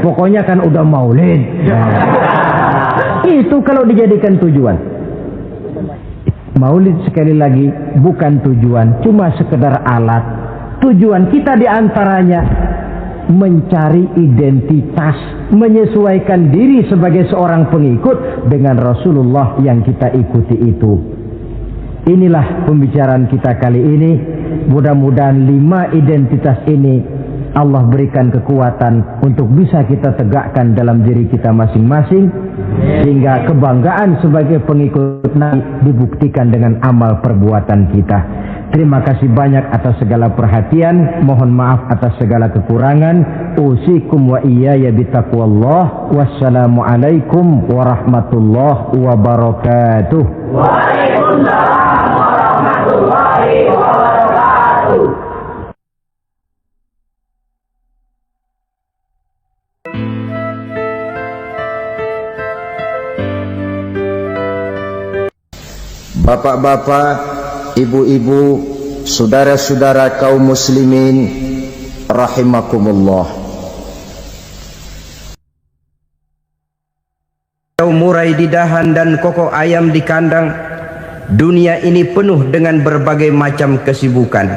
Pokoknya kan udah Maulid. Itu kalau dijadikan tujuan. Maulid sekali lagi bukan tujuan, cuma sekedar alat. Tujuan kita diantaranya mencari identitas, menyesuaikan diri sebagai seorang pengikut dengan Rasulullah yang kita ikuti itu. Inilah pembicaraan kita kali ini. Mudah-mudahan 5 identitas ini Allah berikan kekuatan untuk bisa kita tegakkan dalam diri kita masing-masing, sehingga kebanggaan sebagai pengikut Nabi dibuktikan dengan amal perbuatan kita. Terima kasih banyak atas segala perhatian. Mohon maaf atas segala kekurangan. Usikum wa iyaya bitaqwallah. Wassalamualaikum warahmatullahi wabarakatuh. Waalaikumsalam warahmatullahi wabarakatuh. Bapak-bapak, ibu-ibu, saudara-saudara kaum muslimin rahimakumullah. Murai di dahan dan kokok ayam di kandang. Dunia ini penuh dengan berbagai macam kesibukan.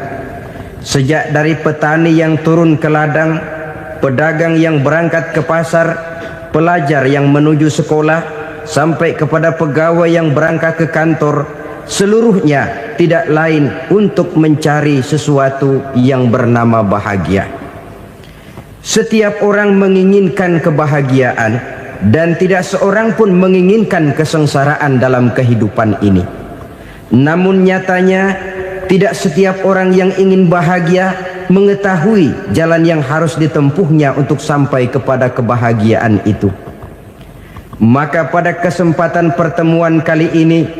Sejak dari petani yang turun ke ladang, pedagang yang berangkat ke pasar, pelajar yang menuju sekolah, sampai kepada pegawai yang berangkat ke kantor, seluruhnya tidak lain untuk mencari sesuatu yang bernama bahagia. Setiap orang menginginkan kebahagiaan, dan tidak seorang pun menginginkan kesengsaraan dalam kehidupan ini. Namun nyatanya tidak setiap orang yang ingin bahagia mengetahui jalan yang harus ditempuhnya untuk sampai kepada kebahagiaan itu. Maka pada kesempatan pertemuan kali ini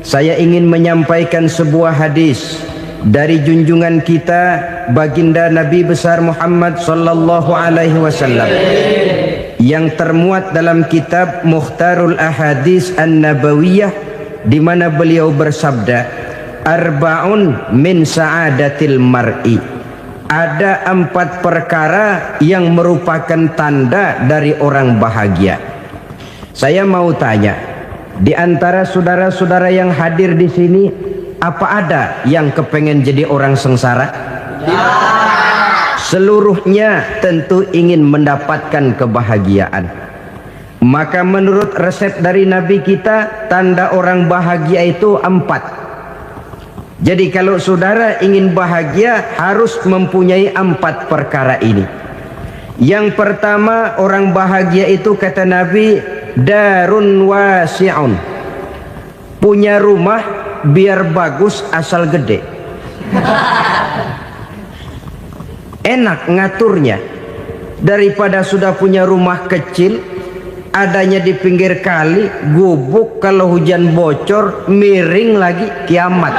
saya ingin menyampaikan sebuah hadis dari junjungan kita baginda Nabi besar Muhammad sallallahu alaihi wasallam yang termuat dalam kitab Mukhtarul Ahadits An-Nabawiyah, di mana beliau bersabda, arba'un min sa'adatil mar'i. Ada 4 perkara yang merupakan tanda dari orang bahagia. Saya mau tanya, di antara saudara-saudara yang hadir di sini, apa ada yang kepengen jadi orang sengsara? Ya. Seluruhnya tentu ingin mendapatkan kebahagiaan. Maka menurut resep dari Nabi kita, tanda orang bahagia itu 4. Jadi kalau saudara ingin bahagia, harus mempunyai 4 perkara ini. Yang pertama, orang bahagia itu kata Nabi, darun wasi'un. Punya rumah biar bagus asal gede. Enak ngaturnya, daripada sudah punya rumah kecil, adanya di pinggir kali, gubuk, kalau hujan bocor, miring lagi, kiamat.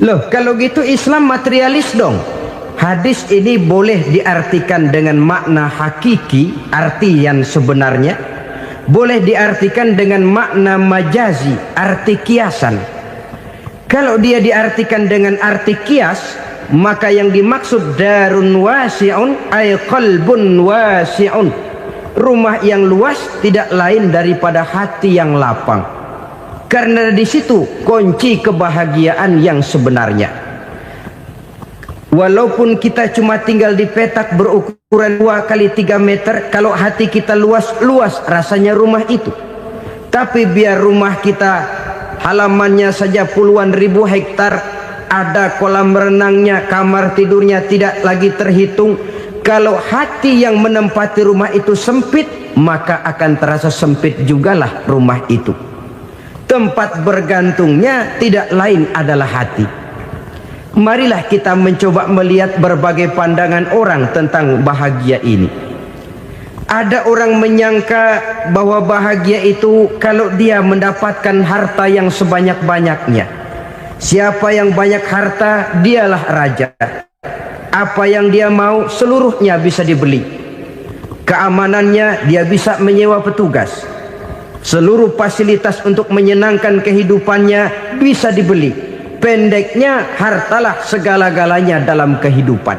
Loh, kalau gitu Islam materialis dong. Hadis ini boleh diartikan dengan makna hakiki, arti yang sebenarnya. Boleh diartikan dengan makna majazi, arti kiasan. Kalau dia diartikan dengan arti kias, maka yang dimaksud darun wasi'un ay qalbun wasi'un. Rumah yang luas tidak lain daripada hati yang lapang. Karena di situ kunci kebahagiaan yang sebenarnya. Walaupun kita cuma tinggal di petak berukuran 2 kali 3 meter, kalau hati kita luas rasanya rumah itu. Tapi biar rumah kita halamannya saja puluhan ribu hektar, ada kolam renangnya, kamar tidurnya tidak lagi terhitung. Kalau hati yang menempati rumah itu sempit, maka akan terasa sempit jugalah rumah itu. Tempat bergantungnya tidak lain adalah hati. Marilah kita mencoba melihat berbagai pandangan orang tentang bahagia ini. Ada orang menyangka bahwa bahagia itu kalau dia mendapatkan harta yang sebanyak-banyaknya. Siapa yang banyak harta, dialah raja. Apa yang dia mau, seluruhnya bisa dibeli. Keamanannya, dia bisa menyewa petugas. Seluruh fasilitas untuk menyenangkan kehidupannya bisa dibeli. Pendeknya, hartalah segala-galanya dalam kehidupan.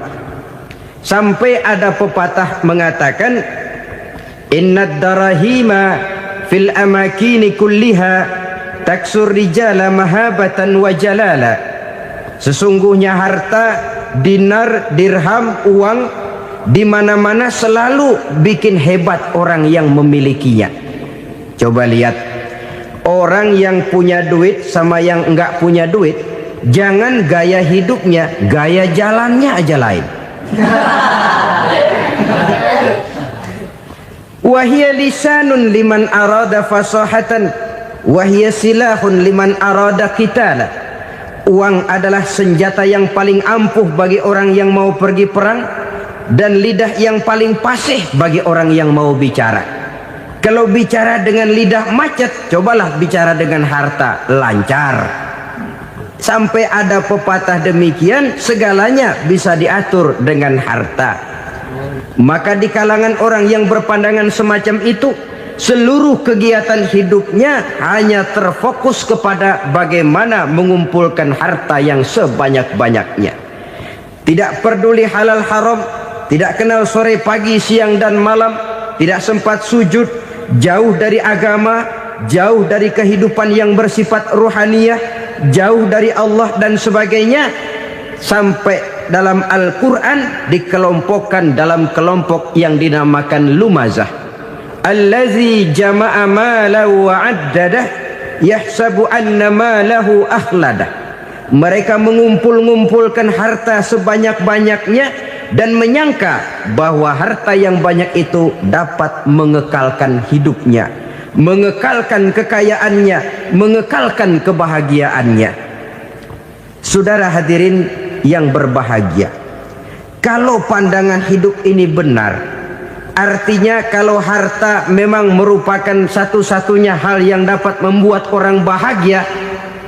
Sampai ada pepatah mengatakan, innad darahima fil amakini kulliha taksur rijala mahabatan wa jalala. Sesungguhnya harta, dinar, dirham, uang di mana-mana selalu bikin hebat orang yang memilikinya. Coba lihat, orang yang punya duit sama yang enggak punya duit, jangan gaya hidupnya, gaya jalannya aja lain. Wahia lisanun liman arada fasahatan, wahia silahun liman arada qitala. Uang adalah senjata yang paling ampuh bagi orang yang mau pergi perang, dan lidah yang paling fasih bagi orang yang mau bicara. Kalau bicara dengan lidah macet, cobalah bicara dengan harta, lancar. Sampai ada pepatah demikian, segalanya bisa diatur dengan harta. Maka di kalangan orang yang berpandangan semacam itu, seluruh kegiatan hidupnya hanya terfokus kepada bagaimana mengumpulkan harta yang sebanyak-banyaknya. Tidak peduli halal haram, tidak kenal sore pagi siang dan malam, tidak sempat sujud, jauh dari agama, jauh dari kehidupan yang bersifat ruhaniyah, jauh dari Allah dan sebagainya. Sampai dalam Al-Quran dikelompokkan dalam kelompok yang dinamakan lumazah. Allazi jama'a malahu wa addadah yahsabu anna malahu akhladah. Mereka mengumpul-ngumpulkan harta sebanyak-banyaknya dan menyangka bahwa harta yang banyak itu dapat mengekalkan hidupnya, mengekalkan kekayaannya, mengekalkan kebahagiaannya. Saudara hadirin yang berbahagia, kalau pandangan hidup ini benar, artinya kalau harta memang merupakan satu-satunya hal yang dapat membuat orang bahagia,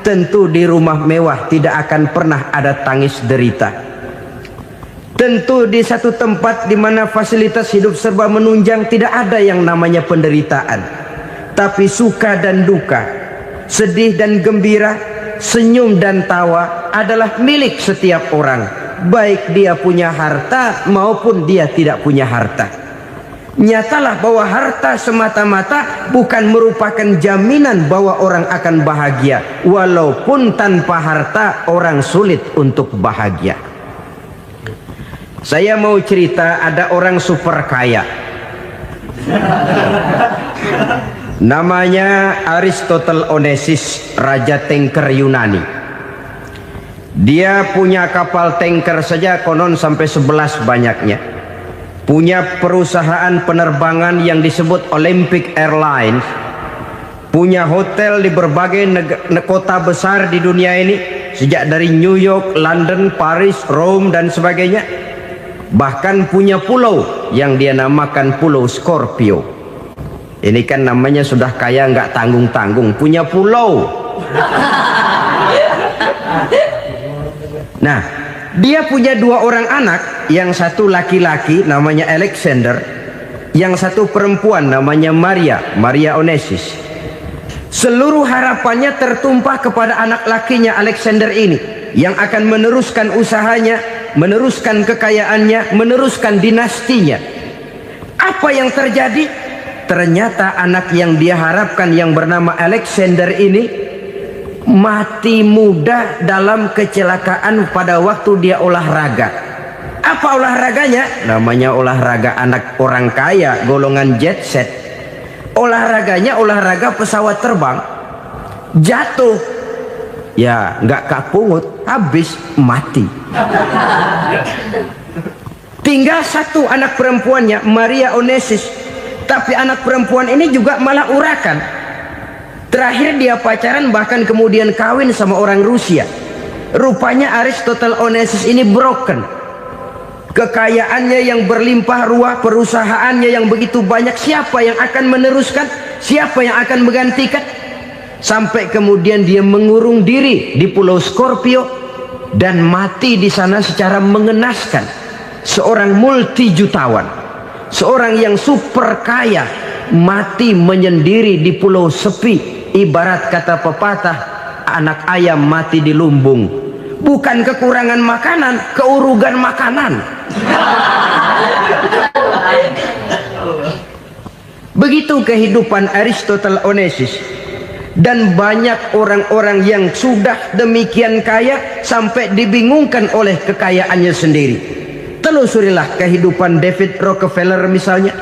tentu di rumah mewah tidak akan pernah ada tangis derita. Tentu di satu tempat di mana fasilitas hidup serba menunjang, tidak ada yang namanya penderitaan. Tapi suka dan duka, sedih dan gembira, senyum dan tawa adalah milik setiap orang, baik dia punya harta maupun dia tidak punya harta. Nyatalah bahwa harta semata-mata bukan merupakan jaminan bahwa orang akan bahagia. Walaupun tanpa harta orang sulit untuk bahagia. Saya mau cerita, ada orang super kaya. Namanya Aristotle Onesius, Raja Tanker Yunani. Dia punya kapal tanker saja konon sampai 11 banyaknya. Punya perusahaan penerbangan yang disebut Olympic Airlines. Punya hotel di berbagai kota besar di dunia ini, sejak dari New York, London, Paris, Rome dan sebagainya. Bahkan punya pulau yang dia namakan Pulau Scorpio. Ini kan namanya sudah kaya nggak tanggung-tanggung, punya pulau. Nah, dia punya 2 orang anak, yang satu laki-laki namanya Alexander, yang satu perempuan namanya Maria Onesius. Seluruh harapannya tertumpah kepada anak lakinya Alexander ini, yang akan meneruskan usahanya, meneruskan kekayaannya, meneruskan dinastinya. Apa yang terjadi? Ternyata anak yang dia harapkan yang bernama Alexander ini mati muda dalam kecelakaan pada waktu dia olahraga. Apa olahraganya? Namanya olahraga anak orang kaya, golongan jet set. Olahraganya olahraga pesawat terbang. Jatuh, ya nggak kapungut, habis mati. Tinggal satu anak perempuannya, Maria Onesius. Tapi anak perempuan ini juga malah urakan. Terakhir dia pacaran, bahkan kemudian kawin sama orang Rusia. Rupanya Aristotle Onesius ini broken. Kekayaannya yang berlimpah ruah, perusahaannya yang begitu banyak, siapa yang akan meneruskan? Siapa yang akan menggantikan? Sampai kemudian dia mengurung diri di Pulau Scorpio dan mati di sana secara mengenaskan. Seorang multi jutawan, seorang yang super kaya, mati menyendiri di pulau sepi. Ibarat kata pepatah, anak ayam mati di lumbung. Bukan kekurangan makanan, keurugan makanan. Begitu kehidupan Aristotle Onesius. Dan banyak orang-orang yang sudah demikian kaya sampai dibingungkan oleh kekayaannya sendiri. Telusurilah kehidupan David Rockefeller misalnya,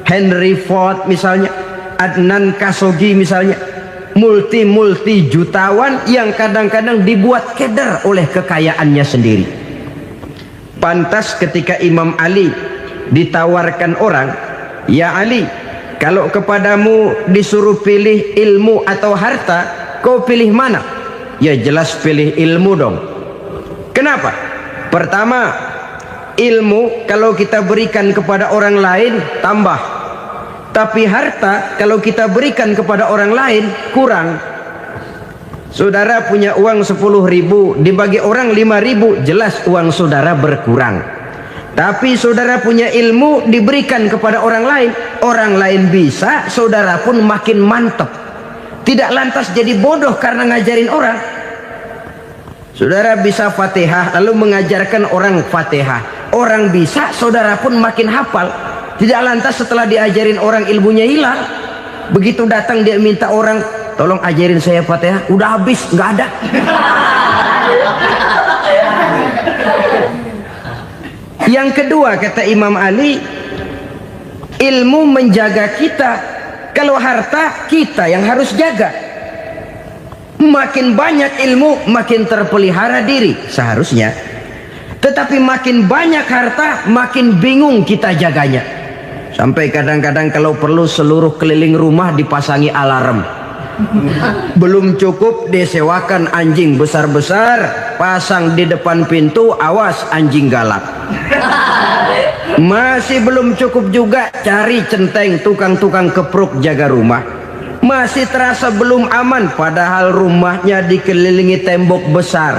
Henry Ford misalnya, Adnan Khashoggi misalnya. Multi jutawan yang kadang-kadang dibuat keder oleh kekayaannya sendiri. Pantas ketika Imam Ali ditawarkan orang, "Ya Ali, kalau kepadamu disuruh pilih ilmu atau harta, kau pilih mana?" Ya jelas pilih ilmu dong. Kenapa? Pertama, ilmu kalau kita berikan kepada orang lain tambah. Tapi harta kalau kita berikan kepada orang lain kurang. Saudara punya uang 10.000, dibagi orang 5.000, jelas uang saudara berkurang. Tapi saudara punya ilmu, diberikan kepada orang lain bisa, saudara pun makin mantap. Tidak lantas jadi bodoh karena ngajarin orang. Saudara bisa Fatihah lalu mengajarkan orang Fatihah, orang bisa, saudara pun makin hafal. Tidak lantas setelah diajarin orang ilmunya hilang. Begitu datang dia minta orang, "Tolong ajarin saya Fatihah," udah habis, nggak ada. Yang kedua kata Imam Ali, ilmu menjaga kita. Kalau harta kita yang harus jaga. Makin banyak ilmu makin terpelihara diri seharusnya. Tetapi makin banyak harta makin bingung kita jaganya. Sampai kadang-kadang kalau perlu seluruh keliling rumah dipasangi alarm. Belum cukup disewakan anjing besar-besar, pasang di depan pintu, awas anjing galak. Masih belum cukup juga, cari centeng tukang-tukang kepruk jaga rumah. Masih terasa belum aman, padahal rumahnya dikelilingi tembok besar.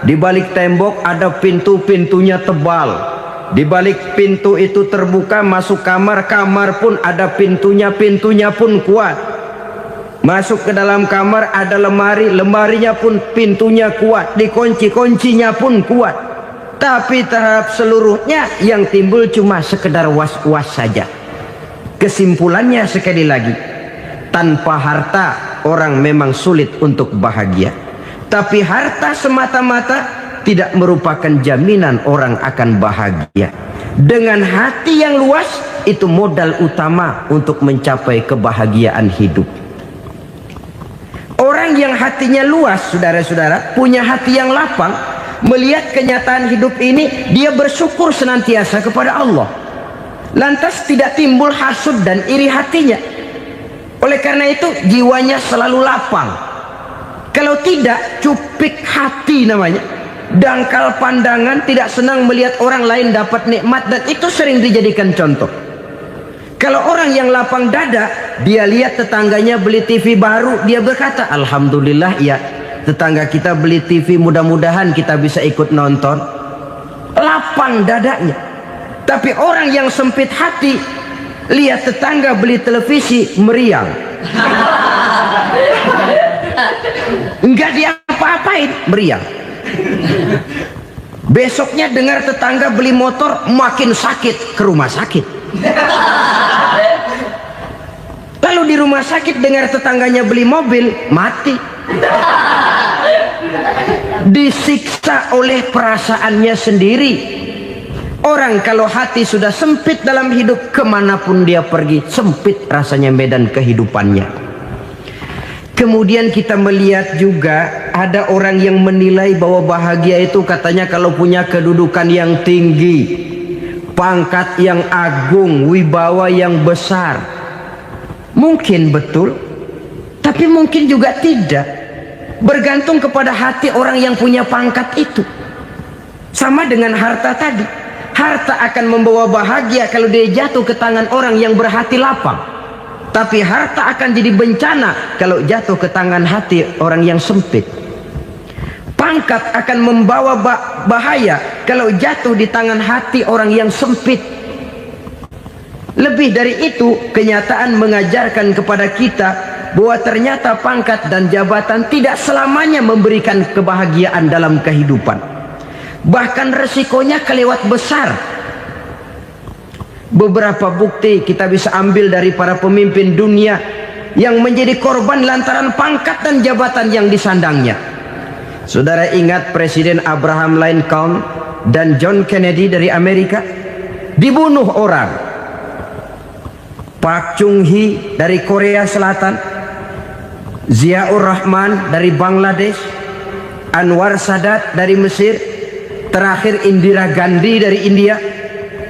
Di balik tembok ada pintu-pintunya tebal. Di balik pintu itu terbuka, masuk kamar, kamar pun ada pintunya, pintunya pun kuat. Masuk ke dalam kamar ada lemari, lemarinya pun pintunya kuat, dikunci, kuncinya pun kuat. Tapi terhadap seluruhnya yang timbul cuma sekedar was-was saja. Kesimpulannya sekali lagi, tanpa harta orang memang sulit untuk bahagia. Tapi harta semata-mata tidak merupakan jaminan orang akan bahagia. Dengan hati yang luas, itu modal utama untuk mencapai kebahagiaan hidup. Orang yang hatinya luas, saudara-saudara, punya hati yang lapang, melihat kenyataan hidup ini, dia bersyukur senantiasa kepada Allah. Lantas tidak timbul hasud dan iri hatinya. Oleh karena itu jiwanya selalu lapang. Kalau tidak, cupik hati namanya, dangkal pandangan, tidak senang melihat orang lain dapat nikmat, dan itu sering dijadikan contoh. Kalau orang yang lapang dada, dia lihat tetangganya beli TV baru, dia berkata, alhamdulillah ya, tetangga kita beli TV, mudah-mudahan kita bisa ikut nonton. Lapang dadanya. Tapi orang yang sempit hati, lihat tetangga beli televisi, meriang. Enggak diapa-apain, meriang. Besoknya dengar tetangga beli motor, makin sakit, ke rumah sakit. Lalu di rumah sakit dengar tetangganya beli mobil, mati. Disiksa oleh perasaannya sendiri. Orang kalau hati sudah sempit dalam hidup, kemanapun dia pergi, sempit rasanya medan kehidupannya. Kemudian kita melihat juga ada orang yang menilai bahwa bahagia itu katanya kalau punya kedudukan yang tinggi, pangkat yang agung, wibawa yang besar. Mungkin betul, tapi mungkin juga tidak. Bergantung kepada hati orang yang punya pangkat itu. Sama dengan harta tadi. Harta akan membawa bahagia kalau dia jatuh ke tangan orang yang berhati lapang. Tapi harta akan jadi bencana kalau jatuh ke tangan hati orang yang sempit. Pangkat akan membawa bahaya kalau jatuh di tangan hati orang yang sempit. Lebih dari itu, kenyataan mengajarkan kepada kita bahwa ternyata pangkat dan jabatan tidak selamanya memberikan kebahagiaan dalam kehidupan. Bahkan resikonya kelewat besar. Beberapa bukti kita bisa ambil dari para pemimpin dunia yang menjadi korban lantaran pangkat dan jabatan yang disandangnya. Saudara ingat Presiden Abraham Lincoln dan John Kennedy dari Amerika? Dibunuh orang. Park Chung-hee dari Korea Selatan, Ziaur Rahman dari Bangladesh, Anwar Sadat dari Mesir, terakhir Indira Gandhi dari India,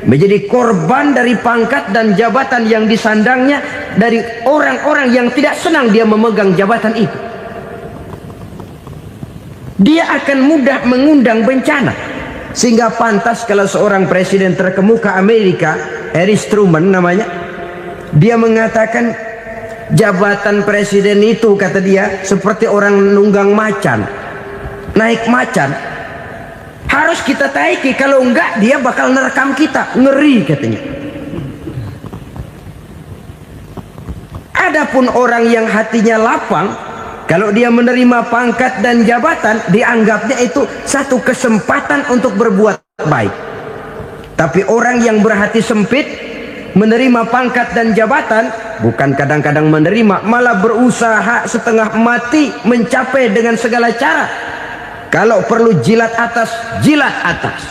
menjadi korban dari pangkat dan jabatan yang disandangnya dari orang-orang yang tidak senang dia memegang jabatan itu. Dia akan mudah mengundang bencana. Sehingga pantas kalau seorang presiden terkemuka Amerika, Harry Truman namanya, dia mengatakan jabatan presiden itu, kata dia, seperti orang nunggang macan, naik macan. Harus kita taiki, kalau enggak dia bakal nerekam kita, ngeri katanya. Adapun orang yang hatinya lapang, kalau dia menerima pangkat dan jabatan, dianggapnya itu satu kesempatan untuk berbuat baik. Tapi orang yang berhati sempit, menerima pangkat dan jabatan, bukan kadang-kadang menerima, malah berusaha setengah mati mencapai dengan segala cara. Kalau perlu jilat atas, jilat atas.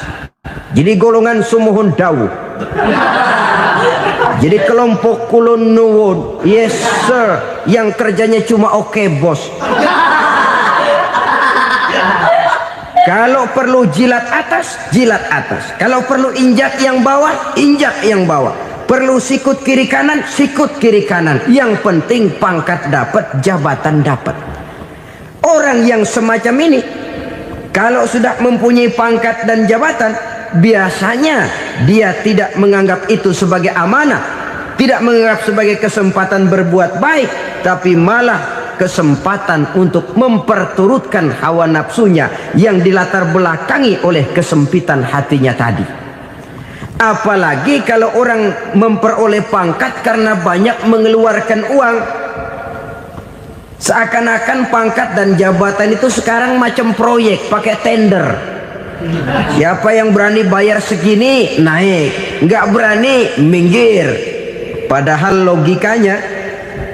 Jadi golongan sumuhun dawuh. Jadi kelompok kulon nuwun, yes sir, yang kerjanya cuma oke bos. Kalau perlu jilat atas, jilat atas. Kalau perlu injak yang bawah, injak yang bawah. Perlu sikut kiri kanan, sikut kiri kanan. Yang penting pangkat dapat, jabatan dapat. Orang yang semacam ini, kalau sudah mempunyai pangkat dan jabatan, biasanya dia tidak menganggap itu sebagai amanah, tidak menganggap sebagai kesempatan berbuat baik, tapi malah kesempatan untuk memperturutkan hawa nafsunya yang dilatar belakangi oleh kesempitan hatinya tadi. Apalagi kalau orang memperoleh pangkat karena banyak mengeluarkan uang. Seakan-akan pangkat dan jabatan itu sekarang macam proyek, pakai tender. Siapa yang berani bayar segini naik, nggak berani minggir. Padahal logikanya,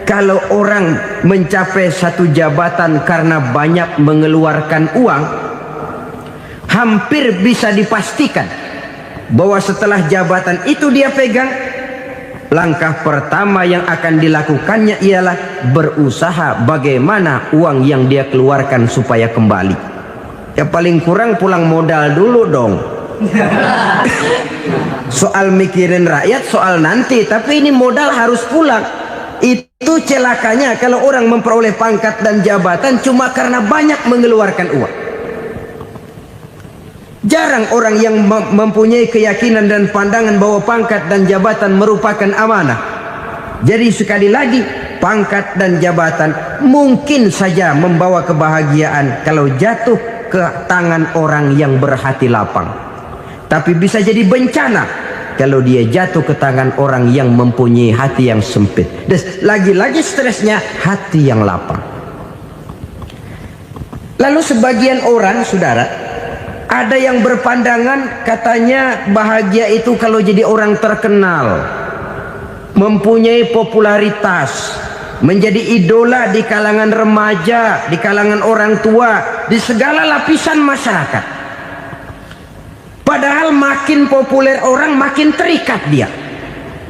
kalau orang mencapai satu jabatan karena banyak mengeluarkan uang, hampir bisa dipastikan bahwa setelah jabatan itu dia pegang, langkah pertama yang akan dilakukannya ialah berusaha bagaimana uang yang dia keluarkan supaya kembali. Ya paling kurang pulang modal dulu dong. Soal mikirin rakyat soal nanti, tapi ini modal harus pulang. Itu celakanya kalau orang memperoleh pangkat dan jabatan cuma karena banyak mengeluarkan uang. Jarang orang yang mempunyai keyakinan dan pandangan bahwa pangkat dan jabatan merupakan amanah. Jadi sekali lagi, pangkat dan jabatan mungkin saja membawa kebahagiaan kalau jatuh ke tangan orang yang berhati lapang. Tapi bisa jadi bencana kalau dia jatuh ke tangan orang yang mempunyai hati yang sempit. Dan lagi-lagi stresnya hati yang lapang. Lalu sebagian orang, saudara, ada yang berpandangan katanya bahagia itu kalau jadi orang terkenal, mempunyai popularitas, menjadi idola di kalangan remaja, di kalangan orang tua, di segala lapisan masyarakat. Padahal makin populer orang makin terikat dia.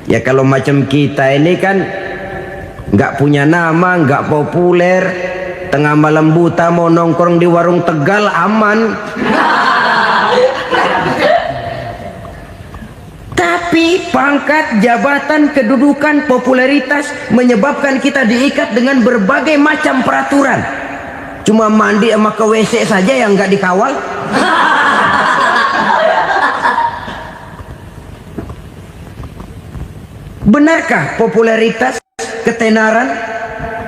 Ya kalau macam kita ini kan nggak punya nama, nggak populer, tengah malam buta mau nongkrong di warung Tegal aman. Tapi pangkat, jabatan, kedudukan, popularitas menyebabkan kita diikat dengan berbagai macam peraturan. Cuma mandi sama ke WC saja yang nggak dikawal. Benarkah popularitas, ketenaran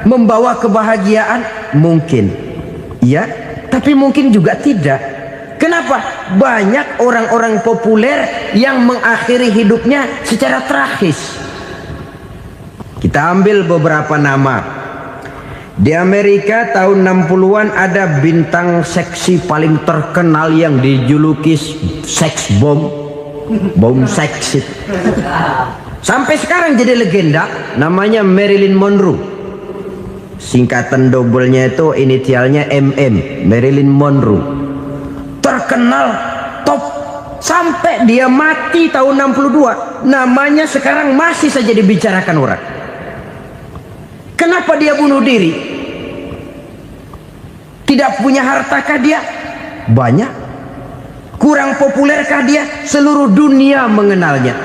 membawa kebahagiaan? Mungkin, ya, tapi mungkin juga tidak. Kenapa? Banyak orang-orang populer yang mengakhiri hidupnya secara tragis. Kita ambil beberapa nama. Di Amerika tahun 60-an ada bintang seksi paling terkenal yang dijuluki sex bomb, bom seks. Sampai sekarang jadi legenda, namanya Marilyn Monroe. Singkatan dobelnya itu inisialnya MM, Marilyn Monroe. Terkenal, top, sampai dia mati tahun 62. Namanya sekarang masih saja dibicarakan orang. Kenapa dia bunuh diri? Tidak punya hartakah dia? Banyak. Kurang populerkah dia? Seluruh dunia mengenalnya.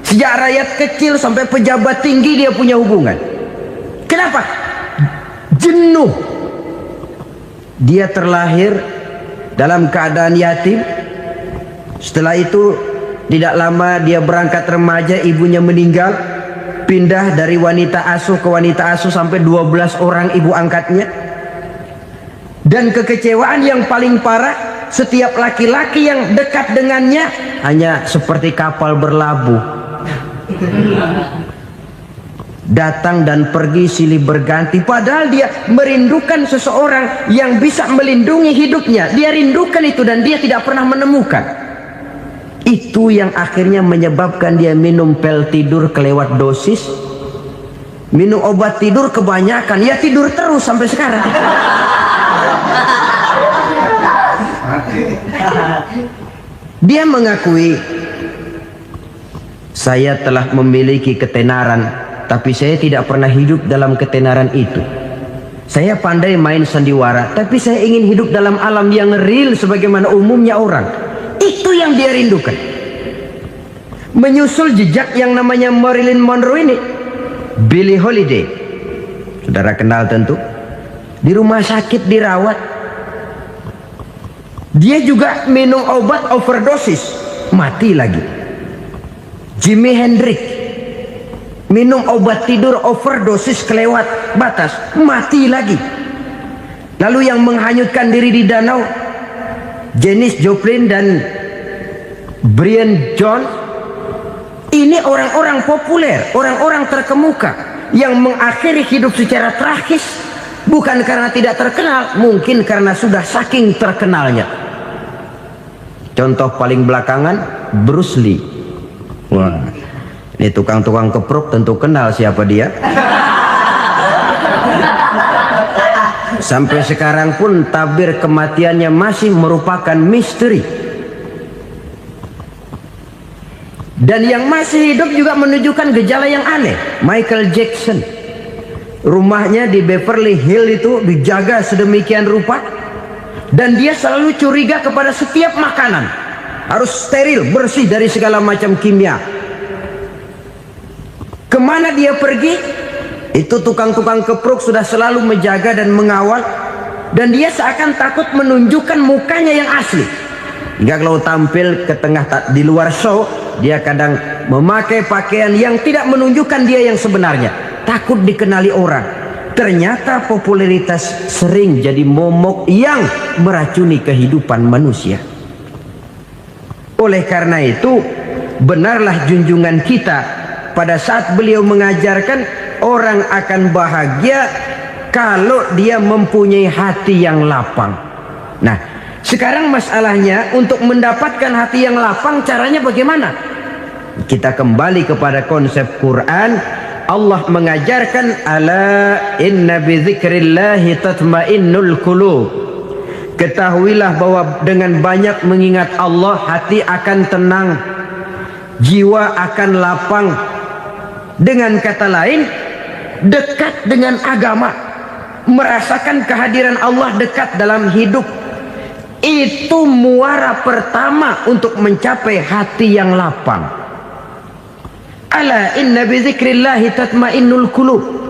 Sejak rakyat kecil sampai pejabat tinggi dia punya hubungan. Kenapa? Jenuh. Dia terlahir dalam keadaan yatim. Setelah itu tidak lama dia berangkat remaja, ibunya meninggal. Pindah dari wanita asuh ke wanita asuh sampai 12 orang ibu angkatnya. Dan kekecewaan yang paling parah, setiap laki-laki yang dekat dengannya hanya seperti kapal berlabuh. Datang dan pergi silih berganti. Padahal dia merindukan seseorang yang bisa melindungi hidupnya. Dia rindukan itu dan dia tidak pernah menemukan. Itu yang akhirnya menyebabkan dia minum pil tidur kelewat dosis, minum obat tidur kebanyakan. Ya tidur terus sampai sekarang. Dia mengakui, saya telah memiliki ketenaran, tapi saya tidak pernah hidup dalam ketenaran itu. Saya pandai main sandiwara, tapi saya ingin hidup dalam alam yang real sebagaimana umumnya orang. Itu yang dia rindukan. Menyusul jejak yang namanya Marilyn Monroe ini, Billie Holiday, saudara kenal tentu, di rumah sakit dirawat. Dia juga minum obat overdosis, mati lagi. Jimi Hendrix minum obat tidur overdosis kelewat batas, mati lagi. Lalu yang menghanyutkan diri di danau, Janis Joplin dan Brian Jones. Ini orang-orang populer, orang-orang terkemuka yang mengakhiri hidup secara tragis, bukan karena tidak terkenal, mungkin karena sudah saking terkenalnya. Contoh paling belakangan, Bruce Lee. Wah, ini tukang-tukang keprok tentu kenal siapa dia. Sampai sekarang pun tabir kematiannya masih merupakan misteri. Dan yang masih hidup juga menunjukkan gejala yang aneh. Michael Jackson, rumahnya di Beverly Hills itu dijaga sedemikian rupa, dan dia selalu curiga kepada setiap makanan harus steril, bersih dari segala macam kimia. Kemana dia pergi, itu tukang-tukang keprok sudah selalu menjaga dan mengawal, dan dia seakan takut menunjukkan mukanya yang asli. Hingga kalau tampil ke tengah di luar show, dia kadang memakai pakaian yang tidak menunjukkan dia yang sebenarnya, takut dikenali orang. Ternyata popularitas sering jadi momok yang meracuni kehidupan manusia. Oleh karena itu, benarlah junjungan kita pada saat beliau mengajarkan orang akan bahagia kalau dia mempunyai hati yang lapang. Nah, sekarang masalahnya untuk mendapatkan hati yang lapang, caranya bagaimana? Kita kembali kepada konsep Quran. Allah mengajarkan, ala inna bidzikrillahi tatmainnul qulub. Ketahuilah bahwa dengan banyak mengingat Allah, hati akan tenang, jiwa akan lapang. Dengan kata lain, dekat dengan agama, merasakan kehadiran Allah dekat dalam hidup, itu muara pertama untuk mencapai hati yang lapang. Ala inna bizikrillahi tatmainnul qulub.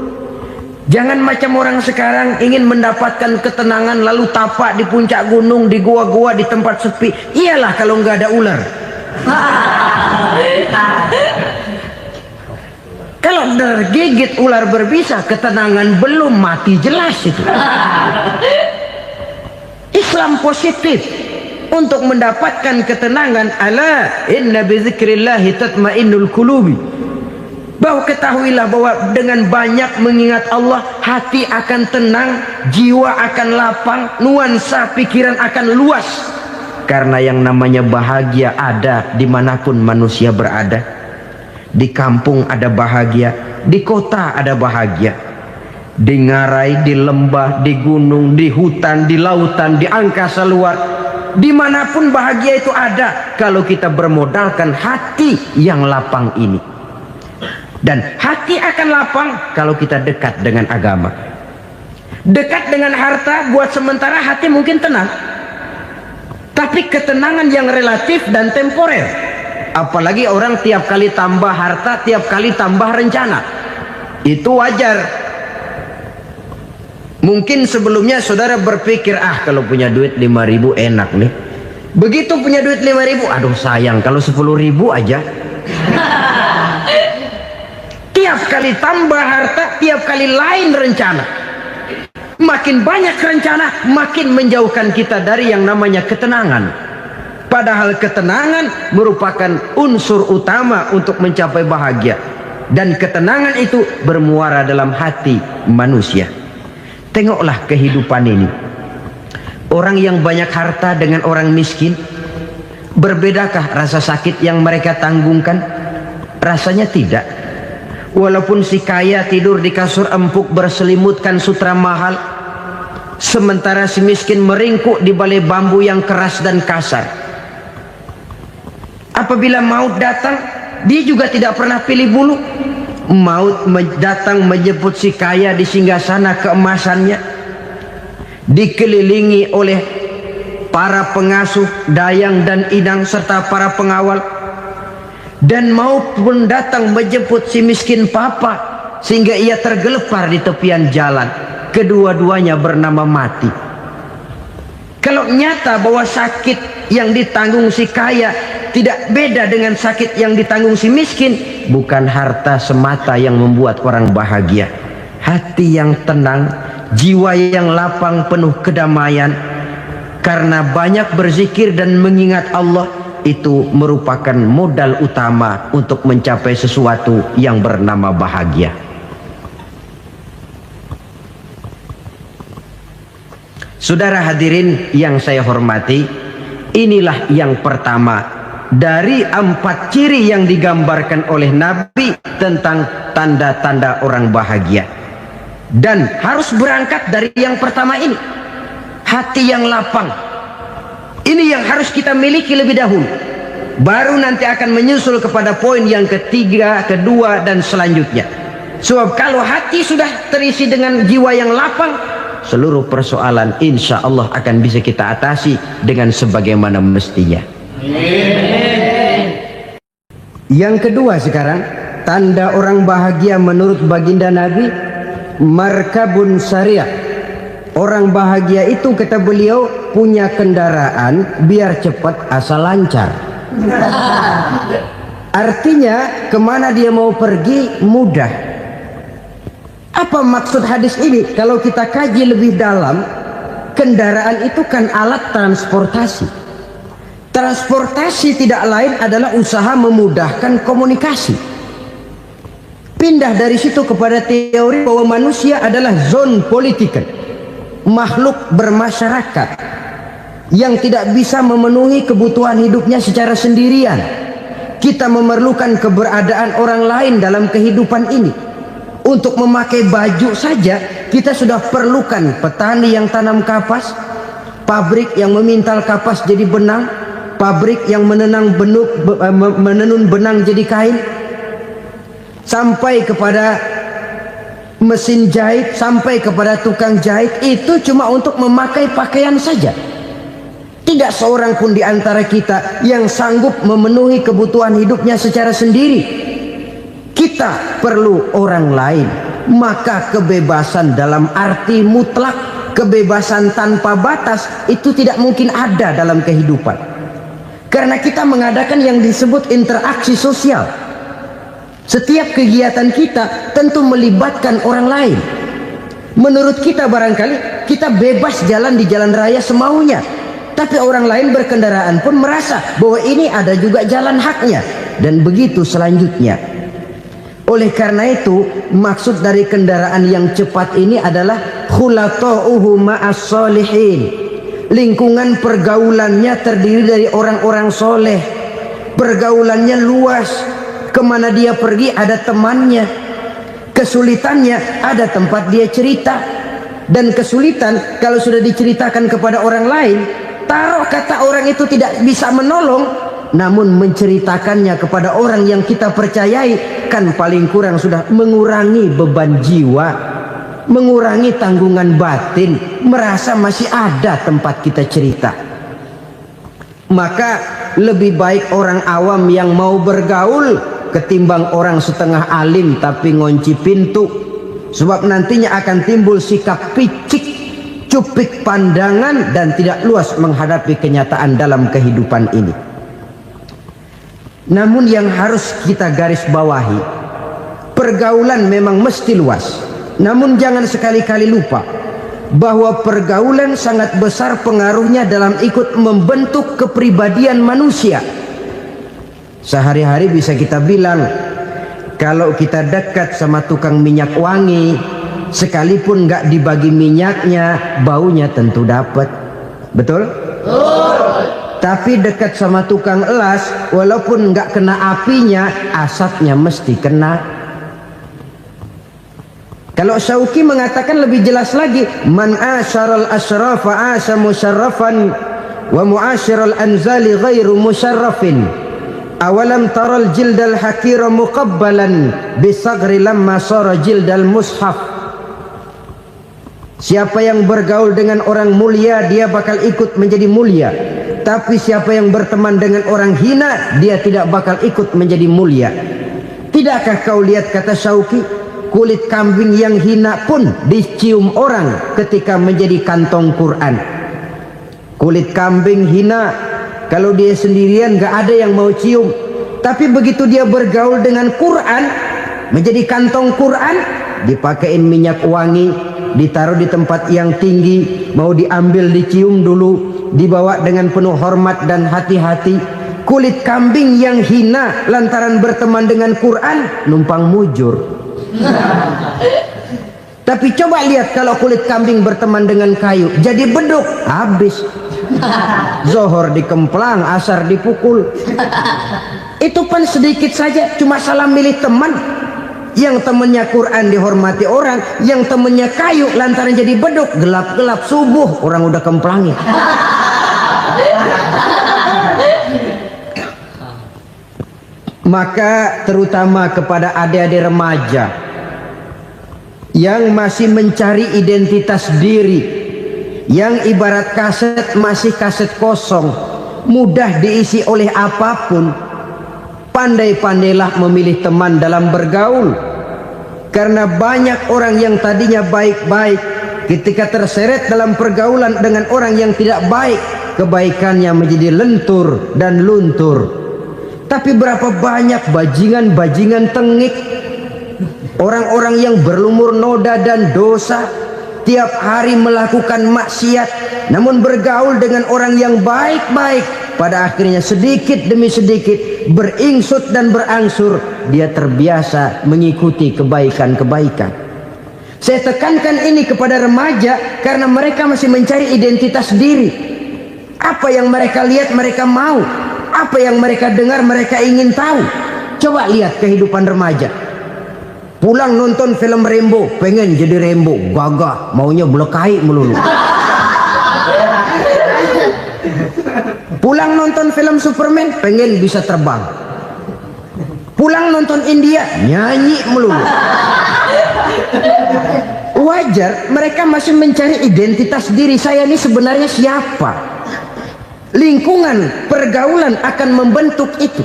Jangan macam orang sekarang ingin mendapatkan ketenangan lalu tapak di puncak gunung, di gua-gua, di tempat sepi. Iyalah kalau nggak ada ular. Kalau tergigit ular berbisa, ketenangan belum, mati jelas itu. Islam positif untuk mendapatkan ketenangan. Ala inna bizikrillahi tatmainnul qulubi. Bahwa ketahuilah bahwa dengan banyak mengingat Allah, hati akan tenang, jiwa akan lapang, nuansa pikiran akan luas. Karena yang namanya bahagia ada dimanapun manusia berada. Di kampung ada bahagia, di kota ada bahagia, di ngarai, di lembah, di gunung, di hutan, di lautan, di angkasa luar, dimanapun bahagia itu ada kalau kita bermodalkan hati yang lapang ini. Dan hati akan lapang kalau kita dekat dengan agama. Dekat dengan harta buat sementara hati mungkin tenang, tapi ketenangan yang relatif dan temporer. Apalagi orang tiap kali tambah harta, tiap kali tambah rencana, itu wajar. Mungkin sebelumnya saudara berpikir, kalau punya duit 5.000 enak nih. Begitu punya duit 5.000, aduh sayang kalau 10.000 aja. Tiap kali tambah harta, tiap kali lain rencana. Makin banyak rencana, makin menjauhkan kita dari yang namanya ketenangan. Padahal ketenangan merupakan unsur utama untuk mencapai bahagia. Dan ketenangan itu bermuara dalam hati manusia. Tengoklah kehidupan ini. Orang yang banyak harta dengan orang miskin, berbedakah rasa sakit yang mereka tanggungkan? Rasanya tidak. Walaupun si kaya tidur di kasur empuk berselimutkan sutra mahal, sementara si miskin meringkuk di balai bambu yang keras dan kasar. Apabila maut datang, dia juga tidak pernah pilih bulu. Maut datang menjemput si kaya di singgasana keemasannya, dikelilingi oleh para pengasuh, dayang dan inang serta para pengawal. Dan maut pun datang menjemput si miskin papa, sehingga ia tergelepar di tepian jalan. Kedua-duanya bernama mati. Kalau nyata bahwa sakit yang ditanggung si kaya tidak beda dengan sakit yang ditanggung si miskin, bukan harta semata yang membuat orang bahagia. Hati yang tenang, jiwa yang lapang penuh kedamaian, karena banyak berzikir dan mengingat Allah, itu merupakan modal utama untuk mencapai sesuatu yang bernama bahagia. Saudara hadirin yang saya hormati, inilah yang pertama dari 4 ciri yang digambarkan oleh Nabi tentang tanda-tanda orang bahagia. Dan harus berangkat dari yang pertama ini, hati yang lapang. Ini yang harus kita miliki lebih dahulu. Baru nanti akan menyusul kepada poin yang ketiga, kedua, dan selanjutnya. Sebab kalau hati sudah terisi dengan jiwa yang lapang, seluruh persoalan insya Allah akan bisa kita atasi dengan sebagaimana mestinya. Yang kedua sekarang, tanda orang bahagia menurut baginda Nabi, markabun syariah. Orang bahagia itu, kata beliau, punya kendaraan biar cepat asal lancar. Artinya kemana dia mau pergi mudah. Apa maksud hadis ini? Kalau kita kaji lebih dalam, kendaraan itu kan alat transportasi. Transportasi tidak lain adalah usaha memudahkan komunikasi. Pindah dari situ kepada teori bahwa manusia adalah zon political, makhluk bermasyarakat yang tidak bisa memenuhi kebutuhan hidupnya secara sendirian. Kita memerlukan keberadaan orang lain dalam kehidupan ini. Untuk memakai baju saja kita sudah perlukan petani yang tanam kapas, pabrik yang memintal kapas jadi benang, pabrik yang menenun benang jadi kain, sampai kepada mesin jahit, sampai kepada tukang jahit. Itu cuma untuk memakai pakaian saja. Tidak seorang pun di antara kita yang sanggup memenuhi kebutuhan hidupnya secara sendiri. Kita perlu orang lain. Maka kebebasan dalam arti mutlak, kebebasan tanpa batas, itu tidak mungkin ada dalam kehidupan. Karena kita mengadakan yang disebut interaksi sosial. Setiap kegiatan kita tentu melibatkan orang lain. Menurut kita barangkali kita bebas jalan di jalan raya semaunya, tapi orang lain berkendaraan pun merasa bahwa ini ada juga jalan haknya, dan begitu selanjutnya. Oleh karena itu, maksud dari kendaraan yang cepat ini adalah khulata'uhu ma'as solihin. Lingkungan pergaulannya terdiri dari orang-orang soleh. Pergaulannya luas. Kemana dia pergi ada temannya. Kesulitannya ada tempat dia cerita. Dan kesulitan kalau sudah diceritakan kepada orang lain, taruh kata orang itu tidak bisa menolong, namun menceritakannya kepada orang yang kita percayai, kan paling kurang sudah mengurangi beban jiwa, mengurangi tanggungan batin, merasa masih ada tempat kita cerita. Maka lebih baik orang awam yang mau bergaul ketimbang orang setengah alim tapi ngunci pintu. Sebab nantinya akan timbul sikap picik, cupik pandangan, dan tidak luas menghadapi kenyataan dalam kehidupan ini. Namun yang harus kita garis bawahi, pergaulan memang mesti luas. Namun jangan sekali-kali lupa bahwa pergaulan sangat besar pengaruhnya dalam ikut membentuk kepribadian manusia. Sehari-hari bisa kita bilang, kalau kita dekat sama tukang minyak wangi, sekalipun nggak dibagi minyaknya, baunya tentu dapat. Betul? Tapi dekat sama tukang elas, walaupun nggak kena apinya, asapnya mesti kena. Kalau Syauqi mengatakan lebih jelas lagi, man asyaral asrafa asa musyarrafan wa muasyiral anzali ghairu musyarrafin. Awalam taral jildal hakira muqabbalan bisagri lamma sara jildal mushaf. Siapa yang bergaul dengan orang mulia, dia bakal ikut menjadi mulia. Tapi siapa yang berteman dengan orang hina, dia tidak bakal ikut menjadi mulia. Tidakkah kau lihat, kata Syauqi, kulit kambing yang hina pun dicium orang ketika menjadi kantong Quran. Kulit kambing hina, kalau dia sendirian gak ada yang mau cium. Tapi begitu dia bergaul dengan Quran, menjadi kantong Quran, dipakein minyak wangi, ditaruh di tempat yang tinggi, mau diambil dicium dulu, dibawa dengan penuh hormat dan hati-hati. Kulit kambing yang hina lantaran berteman dengan Quran numpang mujur. Tapi coba lihat kalau kulit kambing berteman dengan kayu, jadi beduk, habis. Zohor dikemplang, asar dipukul. Itu pun sedikit saja, cuma salah milih teman. Yang temannya Quran dihormati orang, yang temannya kayu lantaran jadi beduk, gelap-gelap subuh orang udah kemplangi. Maka terutama kepada adik-adik remaja yang masih mencari identitas diri, yang ibarat kaset masih kaset kosong, mudah diisi oleh apapun, pandai-pandailah memilih teman dalam bergaul. Karena banyak orang yang tadinya baik-baik, ketika terseret dalam pergaulan dengan orang yang tidak baik, kebaikannya menjadi lentur dan luntur. Tapi berapa banyak bajingan-bajingan tengik, orang-orang yang berlumur noda dan dosa, tiap hari melakukan maksiat, namun bergaul dengan orang yang baik-baik, pada akhirnya sedikit demi sedikit beringsut dan berangsur dia terbiasa mengikuti kebaikan-kebaikan. Saya tekankan ini kepada remaja karena mereka masih mencari identitas diri. Apa yang mereka lihat mereka mau, apa yang mereka dengar mereka ingin tahu. Coba lihat kehidupan remaja. Pulang nonton film Rambo, pengen jadi Rambo, gagah, maunya belekai melulu. Pulang nonton film Superman, pengen bisa terbang. Pulang nonton India, nyanyi melulu. Wajar, mereka masih mencari identitas diri. Saya ini sebenarnya siapa? Lingkungan, pergaulan akan membentuk itu.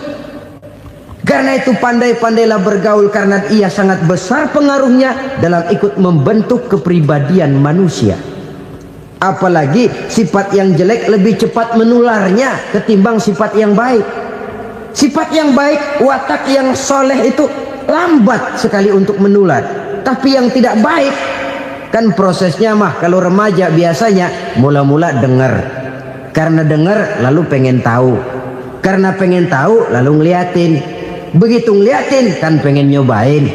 Karena itu pandai-pandailah bergaul, karena ia sangat besar pengaruhnya dalam ikut membentuk kepribadian manusia. Apalagi sifat yang jelek lebih cepat menularnya ketimbang sifat yang baik. Sifat yang baik, watak yang soleh itu lambat sekali untuk menular. Tapi yang tidak baik, kan prosesnya mah kalau remaja biasanya mula-mula dengar. Karena dengar lalu pengen tahu. Karena pengen tahu lalu ngeliatin. Begitu ngeliatin kan pengen nyobain.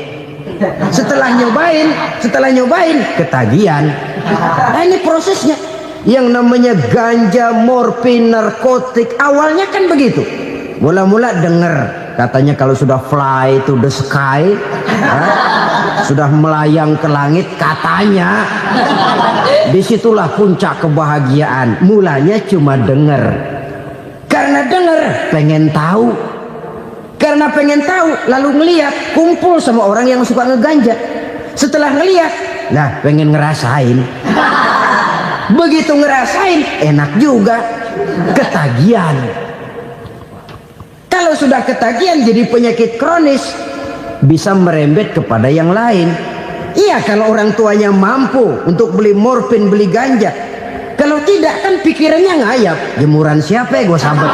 Setelah nyobain ketagihan. Nah ini prosesnya. Yang namanya ganja, morfin, narkotik awalnya kan begitu. Mula-mula denger katanya kalau sudah fly to the sky, sudah melayang ke langit katanya, disitulah puncak kebahagiaan. Mulanya cuma denger. Karena denger pengen tahu. Karena pengen tahu lalu ngeliat, kumpul sama orang yang suka ngeganja. Setelah ngeliat, nah pengen ngerasain. Begitu ngerasain enak juga, ketagihan. Kalau sudah ketagihan jadi penyakit kronis, bisa merembet kepada yang lain. Iya kalau orang tuanya mampu untuk beli morfin, beli ganja. Kalau tidak kan pikirannya ngayap, jemuran siapa ya gue sabet.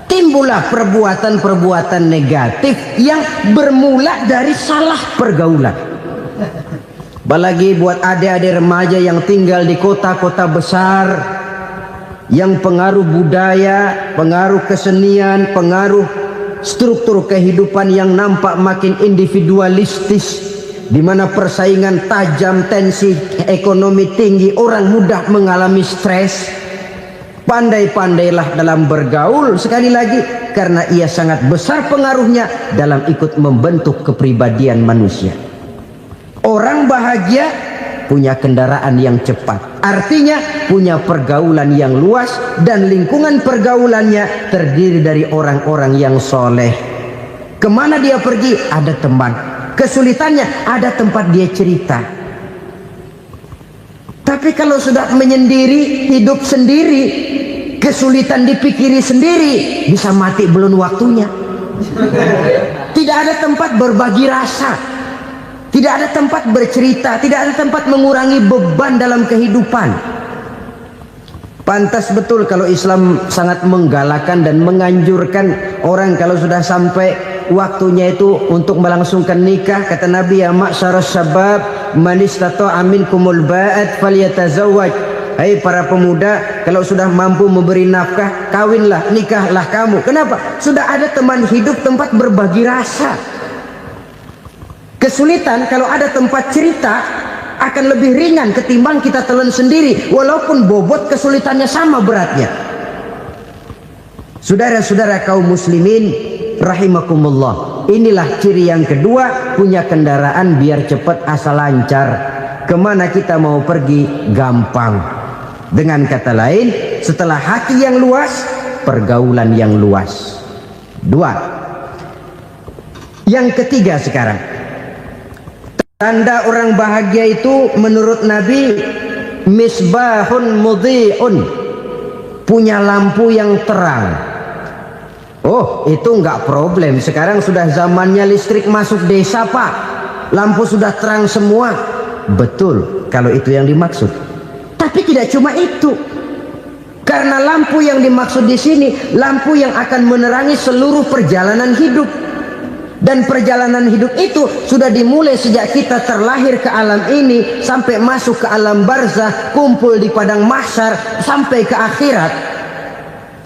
Timbullah perbuatan-perbuatan negatif yang bermula dari salah pergaulan. Apalagi buat adik-adik remaja yang tinggal di kota-kota besar, yang pengaruh budaya, pengaruh kesenian, pengaruh struktur kehidupan yang nampak makin individualistis, di mana persaingan tajam, tensi ekonomi tinggi, orang mudah mengalami stres. Pandai-pandailah dalam bergaul, sekali lagi karena ia sangat besar pengaruhnya dalam ikut membentuk kepribadian manusia. Orang bahagia punya kendaraan yang cepat, artinya punya pergaulan yang luas, dan lingkungan pergaulannya terdiri dari orang-orang yang soleh. Kemana dia pergi ada teman, kesulitannya ada tempat dia cerita. Tapi kalau sudah menyendiri, hidup sendiri, kesulitan dipikiri sendiri, bisa mati belum waktunya. Tidak ada tempat berbagi rasa, tidak ada tempat bercerita, tidak ada tempat mengurangi beban dalam kehidupan. Pantas betul kalau Islam sangat menggalakkan dan menganjurkan orang kalau sudah sampai waktunya itu untuk melangsungkan nikah. Kata Nabi, ya ma'syaras syabab man istata'a minkumul ba'at falyatazawwaj. Hai para pemuda, kalau sudah mampu memberi nafkah, kawinlah, nikahlah kamu. Kenapa? Sudah ada teman hidup, tempat berbagi rasa. Kesulitan kalau ada tempat cerita akan lebih ringan ketimbang kita telan sendiri, walaupun bobot kesulitannya sama beratnya. Saudara-saudara kaum muslimin rahimakumullah, inilah ciri yang kedua, punya kendaraan biar cepat asal lancar. Kemana kita mau pergi gampang. Dengan kata lain, setelah hati yang luas, pergaulan yang luas. Dua. Yang ketiga sekarang, tanda orang bahagia itu menurut Nabi, misbahun mudhi'un, punya lampu yang terang. Oh, itu enggak problem. Sekarang sudah zamannya listrik masuk desa, Pak. Lampu sudah terang semua. Betul, kalau itu yang dimaksud. Tapi tidak cuma itu. Karena lampu yang dimaksud di sini, lampu yang akan menerangi seluruh perjalanan hidup. Dan perjalanan hidup itu sudah dimulai sejak kita terlahir ke alam ini, sampai masuk ke alam barzah, kumpul di padang mahsyar, sampai ke akhirat.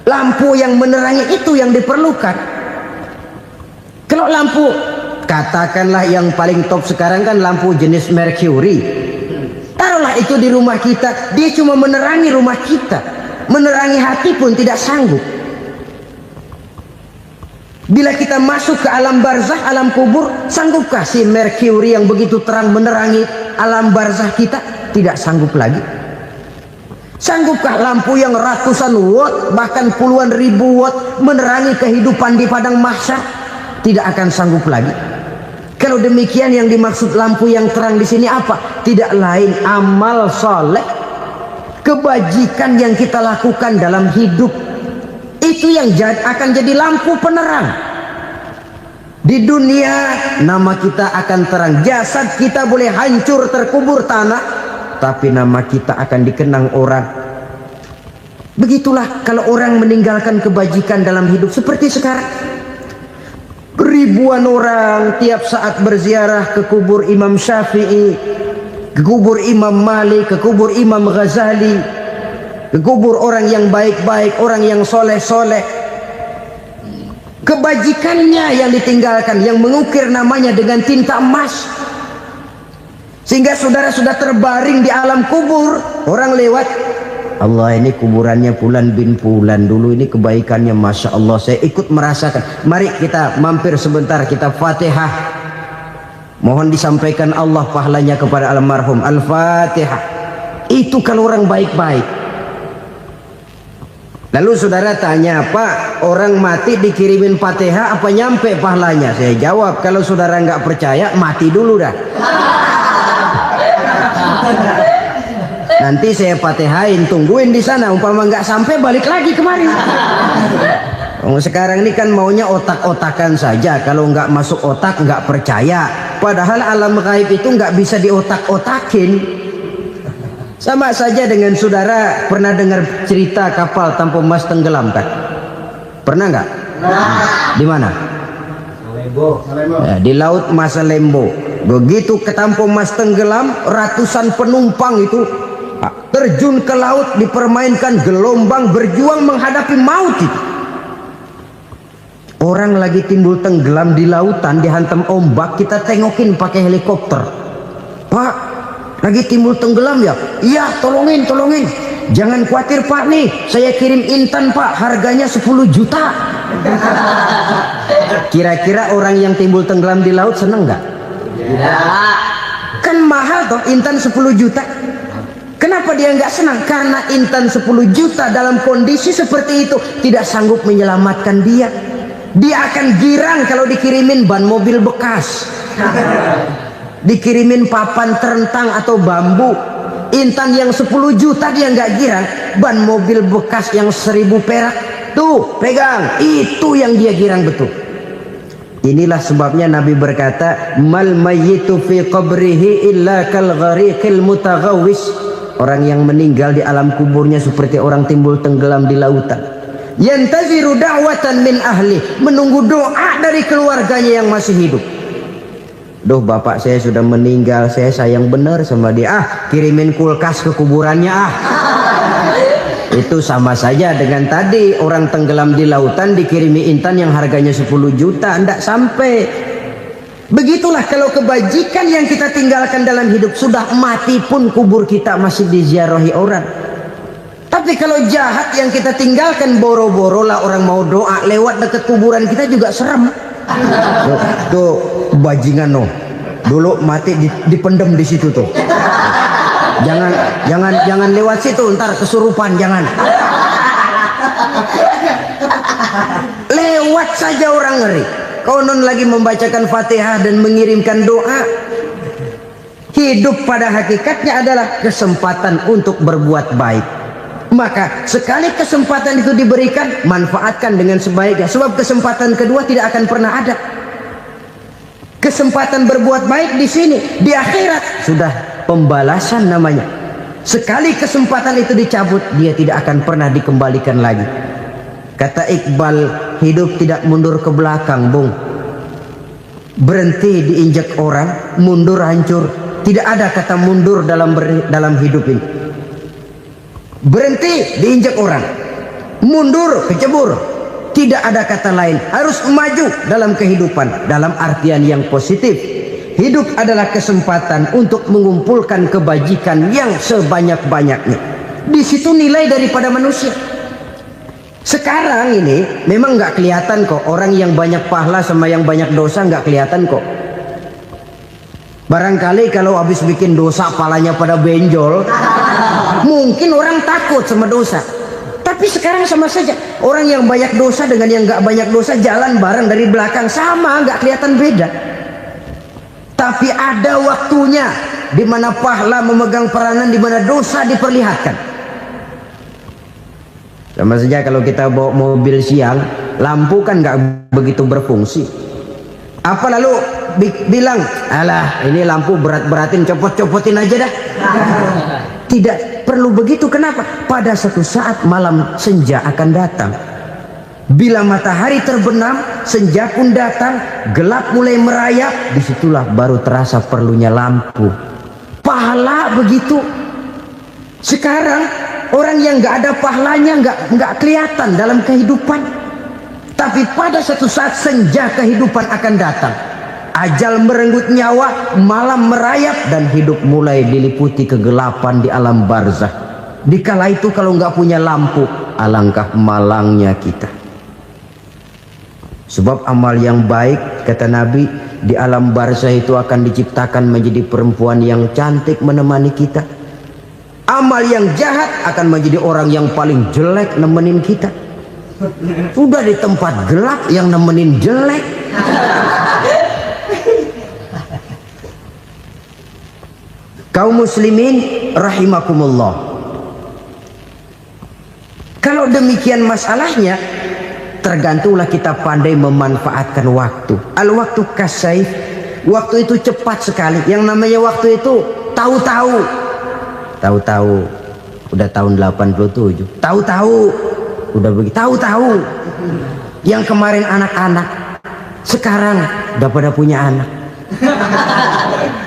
Lampu yang menerangi itu yang diperlukan. Kalau lampu, katakanlah yang paling top sekarang kan lampu jenis Mercury. Taruhlah itu di rumah kita, dia cuma menerangi rumah kita, menerangi hati pun tidak sanggup. Bila kita masuk ke alam barzah, alam kubur, sanggupkah si Mercury yang begitu terang menerangi alam barzah kita? Tidak sanggup lagi. Sanggupkah lampu yang ratusan watt, bahkan puluhan ribu watt menerangi kehidupan di padang mahsyar? Tidak akan sanggup lagi. Kalau demikian, yang dimaksud lampu yang terang di sini apa? Tidak lain amal soleh, kebajikan yang kita lakukan dalam hidup. Itu yang akan jadi lampu penerang. Di dunia nama kita akan terang. Jasad kita boleh hancur terkubur tanah, tapi nama kita akan dikenang orang. Begitulah kalau orang meninggalkan kebajikan dalam hidup seperti sekarang. Ribuan orang tiap saat berziarah ke kubur Imam Syafi'i, ke kubur Imam Malik, ke kubur Imam Ghazali, ke kubur orang yang baik-baik, orang yang soleh-soleh. Kebajikannya yang ditinggalkan, yang mengukir namanya dengan tinta emas. Sehingga saudara sudah terbaring di alam kubur, orang lewat, Allah, ini kuburannya Fulan bin Fulan, dulu ini kebaikannya Masya Allah, saya ikut merasakan. Mari kita mampir sebentar, kita Fatihah, mohon disampaikan Allah pahalanya kepada almarhum. Al-Fatihah. Itu kalau orang baik-baik. Lalu saudara tanya, Pak, orang mati dikirimin Fatihah apa nyampe pahalanya? Saya jawab, kalau saudara nggak percaya, mati dulu dah. Nanti saya Fatihain, tungguin di sana. Umpama nggak sampai, balik lagi kemari. Sekarang ini kan maunya otak-otakan saja. Kalau nggak masuk otak, nggak percaya. Padahal alam gaib itu nggak bisa diotak-otakin. Sama saja dengan saudara pernah dengar cerita kapal tanpa emas tenggelam kan? Pernah nggak? Di mana? Di laut Masalembo. Begitu ke tanpa emas tenggelam, ratusan penumpang itu terjun ke laut, dipermainkan gelombang, berjuang menghadapi maut itu. Orang lagi timbul tenggelam di lautan, dihantam ombak, kita tengokin pakai helikopter. Pak, lagi timbul tenggelam ya? Iya, tolongin. Jangan khawatir Pak, nih saya kirim intan Pak, harganya 10 juta. Kira-kira orang yang timbul tenggelam di laut seneng nggak? Kan mahal toh intan 10 juta. Kenapa dia nggak senang? Karena intan 10 juta dalam kondisi seperti itu tidak sanggup menyelamatkan dia. Dia akan girang kalau dikirimin ban mobil bekas, dikirimin papan terentang atau bambu. Intan yang 10 juta dia nggak girang. Ban mobil bekas yang 1000 perak, tuh pegang, itu yang dia girang betul. Inilah sebabnya Nabi berkata, mal mayyitu fi qabrihi illa kal ghariqil mutaghawwis. Orang yang meninggal di alam kuburnya seperti orang timbul tenggelam di lautan. Yantaziru da'watan min ahli, menunggu doa dari keluarganya yang masih hidup. Duh, bapak saya sudah meninggal, saya sayang benar sama dia. Kirimin kulkas ke kuburannya Itu sama saja dengan tadi orang tenggelam di lautan dikirimi intan yang harganya 10 juta, tidak sampai. Begitulah kalau kebajikan yang kita tinggalkan dalam hidup, sudah mati pun kubur kita masih diziarahi orang. Tapi kalau jahat yang kita tinggalkan, boro-boro lah orang mau doa lewat dekat kuburan kita juga serem. Tuh bajingan no, dulu mati dipendem di situ tuh. Jangan lewat situ, ntar kesurupan, jangan. Lewat saja orang ngeri. Konon lagi membacakan Fatihah dan mengirimkan doa. Hidup pada hakikatnya adalah kesempatan untuk berbuat baik. Maka sekali kesempatan itu diberikan, manfaatkan dengan sebaiknya. Sebab kesempatan kedua tidak akan pernah ada. Kesempatan berbuat baik di sini, di akhirat sudah pembalasan namanya. Sekali kesempatan itu dicabut, dia tidak akan pernah dikembalikan lagi. Kata Iqbal, hidup tidak mundur ke belakang, Bung. Berhenti diinjak orang, mundur hancur. Tidak ada kata mundur dalam hidup ini. Berhenti diinjak orang, mundur kecebur. Tidak ada kata lain, harus maju dalam kehidupan dalam artian yang positif. Hidup adalah kesempatan untuk mengumpulkan kebajikan yang sebanyak-banyaknya. Di situ nilai daripada manusia. Sekarang ini memang nggak kelihatan kok, orang yang banyak pahala sama yang banyak dosa nggak kelihatan kok. Barangkali kalau habis bikin dosa palanya pada benjol, mungkin orang takut sama dosa. Tapi sekarang sama saja, orang yang banyak dosa dengan yang nggak banyak dosa jalan bareng dari belakang, sama, nggak kelihatan beda. Tapi ada waktunya di mana pahala memegang peranan, di mana dosa diperlihatkan. Sama saja kalau kita bawa mobil siang, lampu kan nggak begitu berfungsi. Apa lalu bilang, alah ini lampu berat-beratin, copot-copotin aja dah. Tidak perlu begitu. Kenapa? Pada suatu saat malam senja akan datang. Bila matahari terbenam, senja pun datang, gelap mulai merayap, disitulah baru terasa perlunya lampu. Pahala begitu. Sekarang orang yang nggak ada pahalanya nggak kelihatan dalam kehidupan. Tapi pada suatu saat senja kehidupan akan datang. Ajal merenggut nyawa, malam merayap, dan hidup mulai diliputi kegelapan di alam barzah. Dikala itu kalau nggak punya lampu, alangkah malangnya kita. Sebab amal yang baik, kata Nabi, di alam barzah itu akan diciptakan menjadi perempuan yang cantik menemani kita. Amal yang jahat akan menjadi orang yang paling jelek nemenin kita. Sudah di tempat gelap yang nemenin jelek. Kaum muslimin rahimakumullah. Kalau demikian masalahnya, tergantunglah kita pandai memanfaatkan waktu. Al-waktu kasayf, waktu itu cepat sekali. Yang namanya waktu itu tahu-tahu. Tahu-tahu udah tahun 87. Tahu-tahu udah begitu. Tahu-tahu yang kemarin anak-anak, sekarang udah pada punya anak.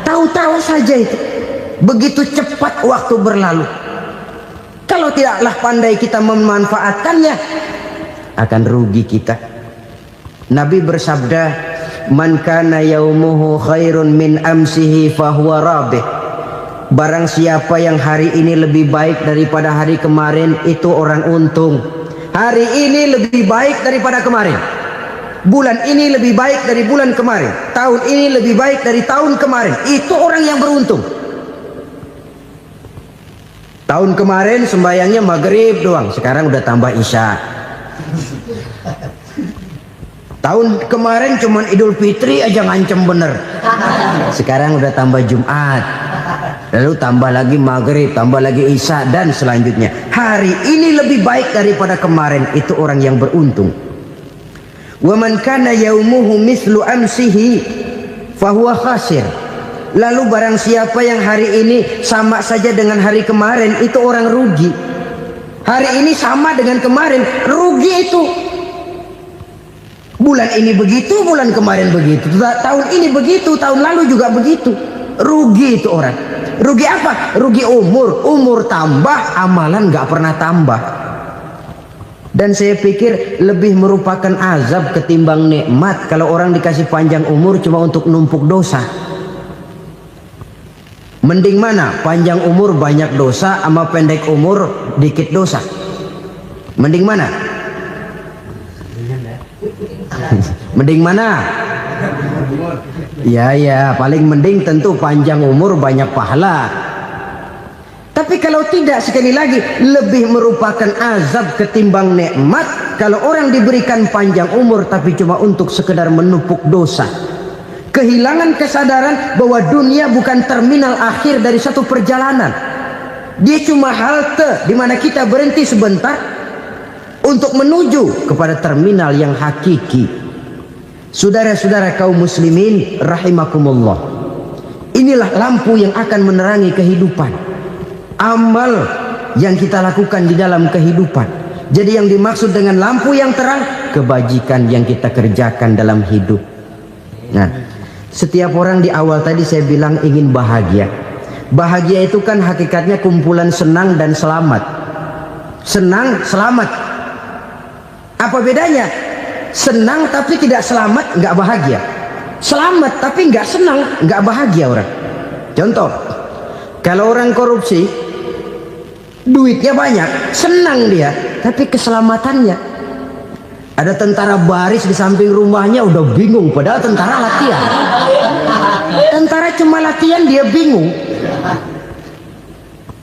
Tahu-tahu saja itu. Begitu cepat waktu berlalu. Kalau tidaklah pandai kita memanfaatkannya, akan rugi kita. Nabi bersabda, man kana yaumuhu khairun min amsihi fahuwa rabih. Barang siapa yang hari ini lebih baik daripada hari kemarin, itu orang untung. Hari ini lebih baik daripada kemarin. Bulan ini lebih baik dari bulan kemarin. Tahun ini lebih baik dari tahun kemarin. Itu orang yang beruntung. Tahun kemarin sembayangnya maghrib doang, sekarang udah tambah isya. Tahun kemarin cuman Idul Fitri aja ngancem bener, sekarang udah tambah Jumat, lalu tambah lagi maghrib, tambah lagi isya, dan selanjutnya. Hari ini lebih baik daripada kemarin, itu orang yang beruntung. Wa man kana yaumuhu mislu amsihi fahuwa khasir. Lalu barang siapa yang hari ini sama saja dengan hari kemarin, itu orang rugi. Hari ini sama dengan kemarin, rugi itu. Bulan ini begitu, bulan kemarin begitu, tahun ini begitu, tahun lalu juga begitu. Rugi itu orang. Rugi apa? Rugi umur. Umur tambah, amalan nggak pernah tambah. Dan saya pikir lebih merupakan azab ketimbang nikmat kalau orang dikasih panjang umur cuma untuk numpuk dosa. Mending mana? Panjang umur banyak dosa sama pendek umur dikit dosa? Mending mana? Mending mana? Ya, paling mending tentu panjang umur banyak pahala. Tapi kalau tidak, sekali lagi, lebih merupakan azab ketimbang nikmat kalau orang diberikan panjang umur tapi cuma untuk sekedar menumpuk dosa. Kehilangan kesadaran bahwa dunia bukan terminal akhir dari satu perjalanan. Dia cuma halte di mana kita berhenti sebentar untuk menuju kepada terminal yang hakiki. Saudara-saudara kaum muslimin rahimakumullah, inilah lampu yang akan menerangi kehidupan. Amal yang kita lakukan di dalam kehidupan. Jadi yang dimaksud dengan lampu yang terang, kebajikan yang kita kerjakan dalam hidup. Nah, setiap orang di awal tadi saya bilang ingin bahagia. Bahagia itu kan hakikatnya kumpulan senang dan selamat. Senang, selamat. Apa bedanya? Senang tapi tidak selamat, nggak bahagia. Selamat tapi nggak senang, nggak bahagia orang. Contoh, kalau orang korupsi, duitnya banyak, senang dia, tapi keselamatannya. Ada tentara baris di samping rumahnya udah bingung, padahal tentara latihan. Tentara cuma latihan, dia bingung.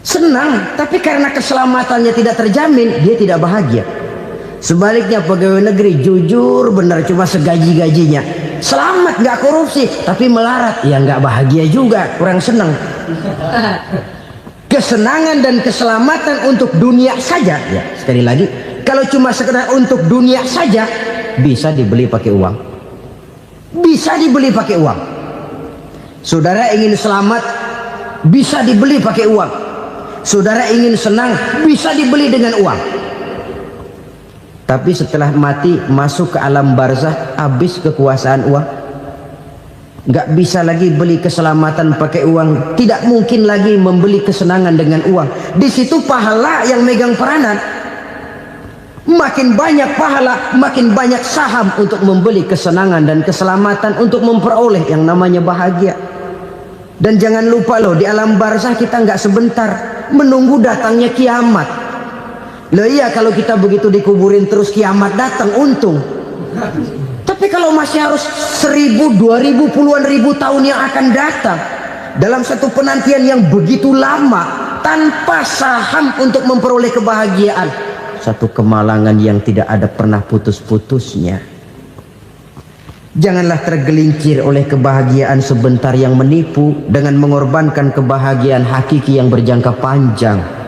Senang, tapi karena keselamatannya tidak terjamin, dia tidak bahagia. Sebaliknya pegawai negeri jujur benar, cuma segaji-gajinya, selamat nggak korupsi, tapi melarat, ya nggak bahagia juga, kurang senang. Kesenangan dan keselamatan untuk dunia saja, ya sekali lagi, kalau cuma sekedar untuk dunia saja, bisa dibeli pakai uang. Bisa dibeli pakai uang. Saudara ingin selamat, bisa dibeli pakai uang. Saudara ingin senang, bisa dibeli dengan uang. Tapi setelah mati, masuk ke alam barzah, habis kekuasaan uang. Nggak bisa lagi beli keselamatan pakai uang, tidak mungkin lagi membeli kesenangan dengan uang. Di situ pahala yang megang peranan. Makin banyak pahala, makin banyak saham untuk membeli kesenangan dan keselamatan, untuk memperoleh yang namanya bahagia. Dan jangan lupa loh, di alam barzah kita nggak sebentar, menunggu datangnya kiamat. Loh iya, kalau kita begitu dikuburin terus kiamat datang, untung. Tapi kalau masih harus 1000, 2000, puluhan ribu tahun yang akan datang dalam satu penantian yang begitu lama tanpa saham untuk memperoleh kebahagiaan, satu kemalangan yang tidak ada pernah putus-putusnya. Janganlah tergelincir oleh kebahagiaan sebentar yang menipu dengan mengorbankan kebahagiaan hakiki yang berjangka panjang.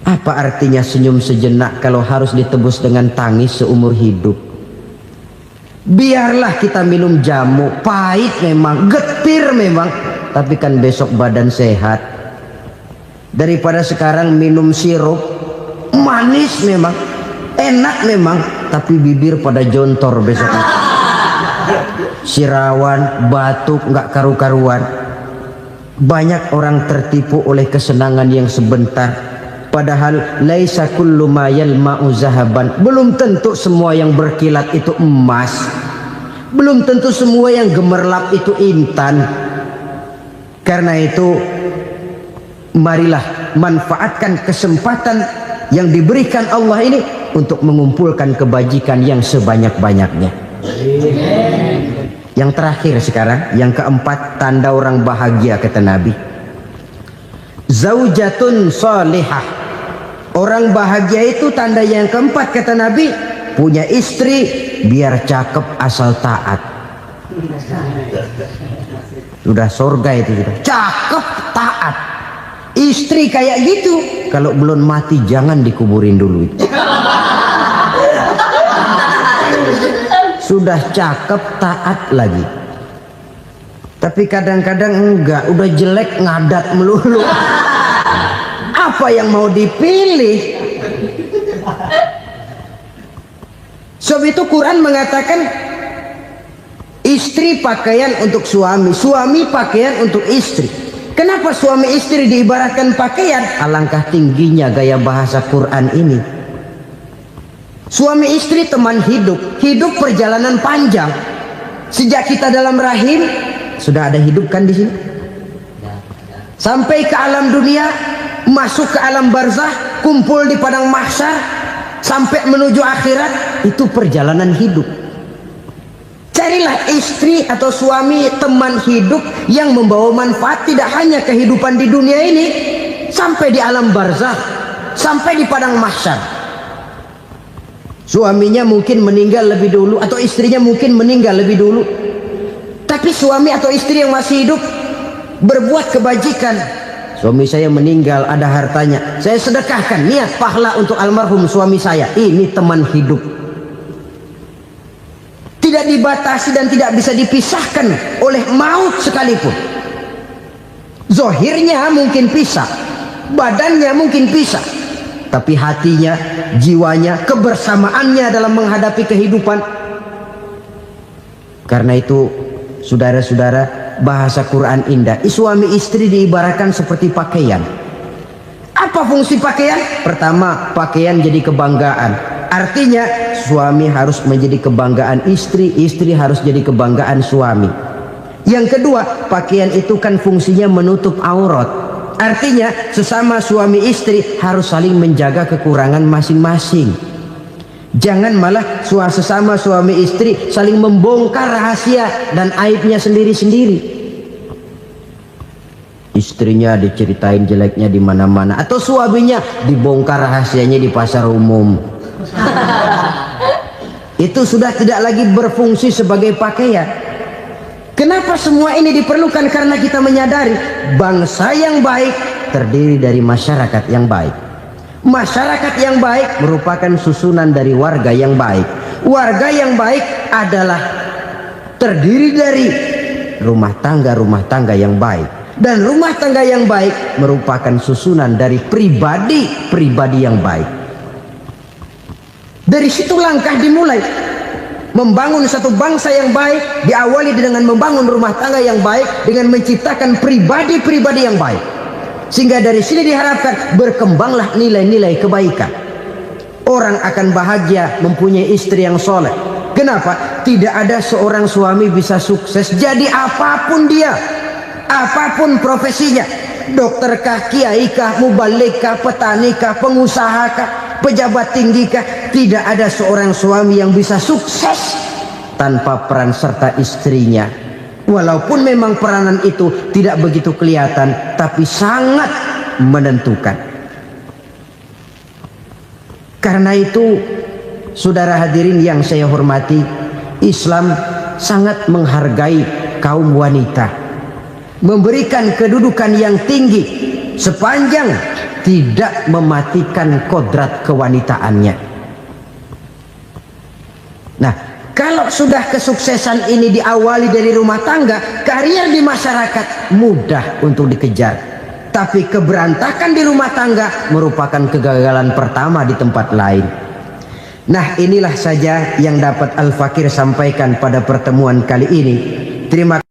Apa artinya senyum sejenak kalau harus ditebus dengan tangis seumur hidup? Biarlah kita minum jamu, pahit memang, getir memang, tapi kan besok badan sehat. Daripada sekarang minum sirup, manis memang, enak memang, tapi bibir pada jontor besok. Sirawan, batuk, nggak karu-karuan. Banyak orang tertipu oleh kesenangan yang sebentar. Padahal laisa kullu ma yalma'u zahaban. Belum tentu semua yang berkilat itu emas. Belum tentu semua yang gemerlap itu intan. Karena itu, marilah manfaatkan kesempatan yang diberikan Allah ini untuk mengumpulkan kebajikan yang sebanyak-banyaknya. Yang terakhir sekarang, yang keempat, tanda orang bahagia kata Nabi. Zaujatun salihah. Orang bahagia itu tanda yang keempat kata Nabi, punya istri biar cakep asal taat. Sudah surga itu sudah. Cakep taat. Istri kayak gitu, kalau belum mati jangan dikuburin dulu. Sudah cakep taat lagi. Tapi kadang-kadang enggak, udah jelek ngadat melulu. Apa yang mau dipilih? Sebab itu Quran mengatakan istri pakaian untuk suami, suami pakaian untuk istri. Kenapa suami istri diibaratkan pakaian? Alangkah tingginya gaya bahasa Quran ini. Suami istri teman hidup, hidup perjalanan panjang. Sejak kita dalam rahim sudah ada hidup kan di sini. Sampai ke alam dunia, masuk ke alam barzah, kumpul di padang mahsyar, sampai menuju akhirat, itu perjalanan hidup. Carilah istri atau suami teman hidup yang membawa manfaat tidak hanya kehidupan di dunia ini, sampai di alam barzah, sampai di padang mahsyar. Suaminya mungkin meninggal lebih dulu atau istrinya mungkin meninggal lebih dulu, tapi suami atau istri yang masih hidup berbuat kebajikan. Suami saya meninggal, ada hartanya, saya sedekahkan, niat pahala untuk almarhum suami saya. Ini teman hidup, tidak dibatasi dan tidak bisa dipisahkan oleh maut sekalipun. Zohirnya mungkin pisah, badannya mungkin pisah, tapi hatinya, jiwanya, kebersamaannya dalam menghadapi kehidupan. Karena itu saudara-saudara, bahasa Quran indah. Suami istri diibaratkan seperti pakaian. Apa fungsi pakaian? Pertama, pakaian jadi kebanggaan. Artinya suami harus menjadi kebanggaan istri, istri harus jadi kebanggaan suami. Yang kedua, pakaian itu kan fungsinya menutup aurat. Artinya sesama suami istri harus saling menjaga kekurangan masing-masing. Jangan malah sesama suami istri saling membongkar rahasia dan aibnya sendiri-sendiri. Istrinya diceritain jeleknya di mana-mana, atau suaminya dibongkar rahasianya di pasar umum. Itu sudah tidak lagi berfungsi sebagai pakaian. Kenapa semua ini diperlukan? Karena kita menyadari bangsa yang baik terdiri dari masyarakat yang baik. Masyarakat yang baik merupakan susunan dari warga yang baik. Warga yang baik adalah terdiri dari rumah tangga yang baik. Dan rumah tangga yang baik merupakan susunan dari pribadi yang baik. Dari situ langkah dimulai. Membangun satu bangsa yang baik diawali dengan membangun rumah tangga yang baik, dengan menciptakan pribadi-pribadi yang baik. Sehingga dari sini diharapkan berkembanglah nilai-nilai kebaikan. Orang akan bahagia mempunyai istri yang soleh. Kenapa? Tidak ada seorang suami bisa sukses jadi apapun dia, apapun profesinya, dokterkah, kiaikah, mubalikkah, petanikah, pengusahakah, pejabat tinggikah. Tidak ada seorang suami yang bisa sukses tanpa peran serta istrinya. Walaupun memang peranan itu tidak begitu kelihatan, tapi sangat menentukan. Karena itu, saudara hadirin yang saya hormati, Islam sangat menghargai kaum wanita, memberikan kedudukan yang tinggi sepanjang tidak mematikan kodrat kewanitaannya. Nah, kalau sudah kesuksesan ini diawali dari rumah tangga, karier di masyarakat mudah untuk dikejar. Tapi keberantakan di rumah tangga merupakan kegagalan pertama di tempat lain. Nah, inilah saja yang dapat Al-Fakir sampaikan pada pertemuan kali ini. Terima kasih.